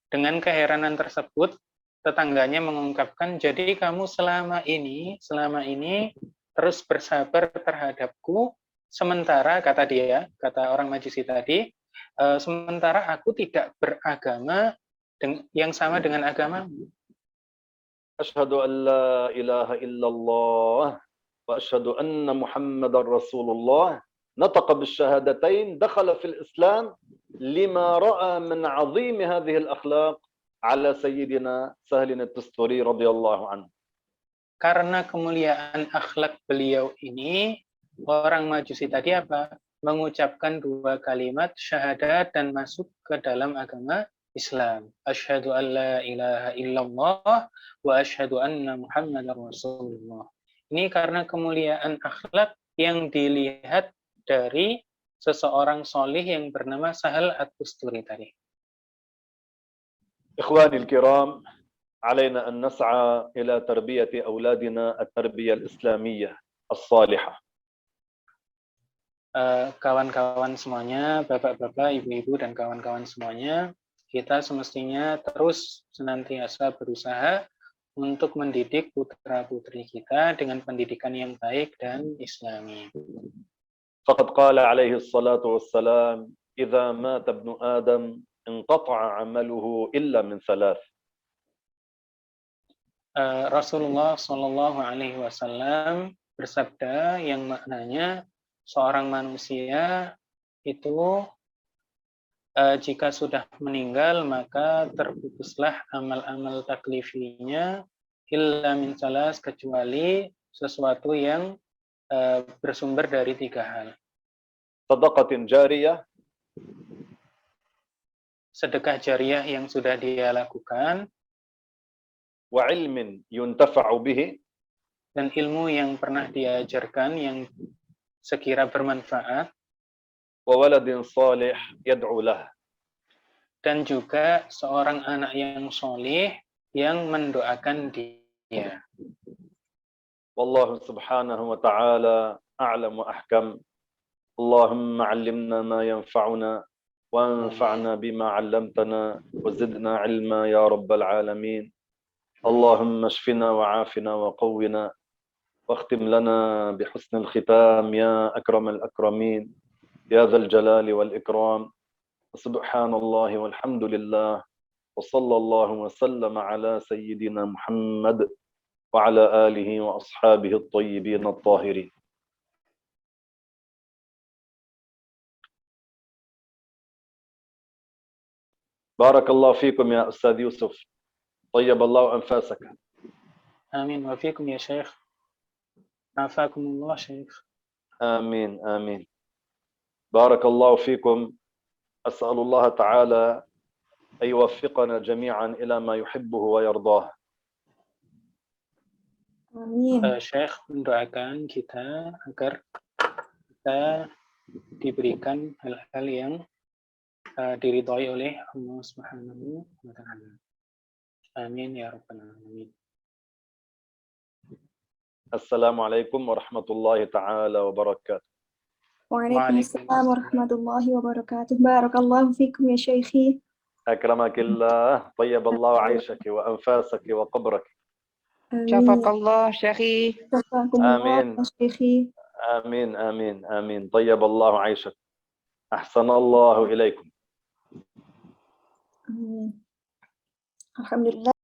Dengan keheranan tersebut, tetangganya mengungkapkan, jadi kamu selama ini terus bersabar terhadapku, sementara, kata dia, kata orang Majusi tadi, sementara aku tidak beragama yang sama dengan agamamu. أشهد أن لا إله إلا الله وأشهد أن محمد رسول الله. نطق بالشهادتين دخل في الإسلام لما رأى من عظيم هذه الأخلاق على سيدنا سهل التستوري رضي الله عنه. Karena kemuliaan akhlak beliau ini, orang Majusi tadi apa? Mengucapkan dua kalimat syahadat dan masuk ke dalam agama Islam. Asyhadu an la ilaha illallah wa asyhadu anna Muhammadar Rasulullah. Ini karena kemuliaan akhlak yang dilihat dari seseorang solih yang bernama Sahal At-Tusturi tadi. إخواني الكرام، علينا أن نسعى إلى تربية أولادنا التربية الإسلامية الصالحة. Kawan-kawan semuanya, bapak-bapak, ibu-ibu, dan kawan-kawan semuanya, kita semestinya terus senantiasa berusaha untuk mendidik putra-putri kita dengan pendidikan yang baik dan islami. فقد قال عليه الصلاة والسلام إذا مات ابن آدم انقطع عمله إلا من ثلاث. Rasulullah Shallallahu Alaihi Wasallam bersabda yang maknanya seorang manusia itu jika sudah meninggal maka terputuslah amal-amal taklifinya illa min salas, kecuali sesuatu yang bersumber dari tiga hal. صدقة جارية, sedekah jariah yang sudah dia lakukan, وعلم ينتفع به dan ilmu yang pernah diajarkan yang sekira bermanfaat, وولد صالح يدعو له. dan juga seorang anak yang soleh yang mendoakan dia. والله سبحانه وتعالى أعلم وأحكم. اللهم علمنا ما ينفعنا وانفعنا بما علمتنا وزدنا علما يا رب العالمين. اللهم اشفنا وعافنا وقونا واختم لنا بحسن الختام يا أكرم الأكرمين يا ذا الجلال والإكرام. سبحان الله والحمد لله وصلى الله وسلم على سيدنا محمد وعلى آله وأصحابه الطيبين الطاهرين. بارك الله فيكم يا أستاذ يوسف، طيب الله أنفاسك. Amin wa fikum ya Syekh. Afakumullah Syekh. آمين آمين. بارك الله فيكم. أسأل الله تعالى أن يوفقنا جميعا إلى ما يحبه ويرضاه. Amin. Syekh mendoakan kita agar kita diberikan hal-hal yang diridhoi oleh Allah Subhanahu wa taala. Amin ya rabbal alamin. السلام عليكم ورحمة الله تعالى وبركاته. Waalaikumsalam warahmatullahi wabarakatuh. Barakallahu fikum ya Syekhi. أكرمك الله، طيب الله عيشك وأنفاسك وقبرك. شفق الله شيخي. آمين. Ya Syekhi. آمين آمين آمين. طيب الله عيشك. أحسن الله إليكم. Amin. Alhamdulillah.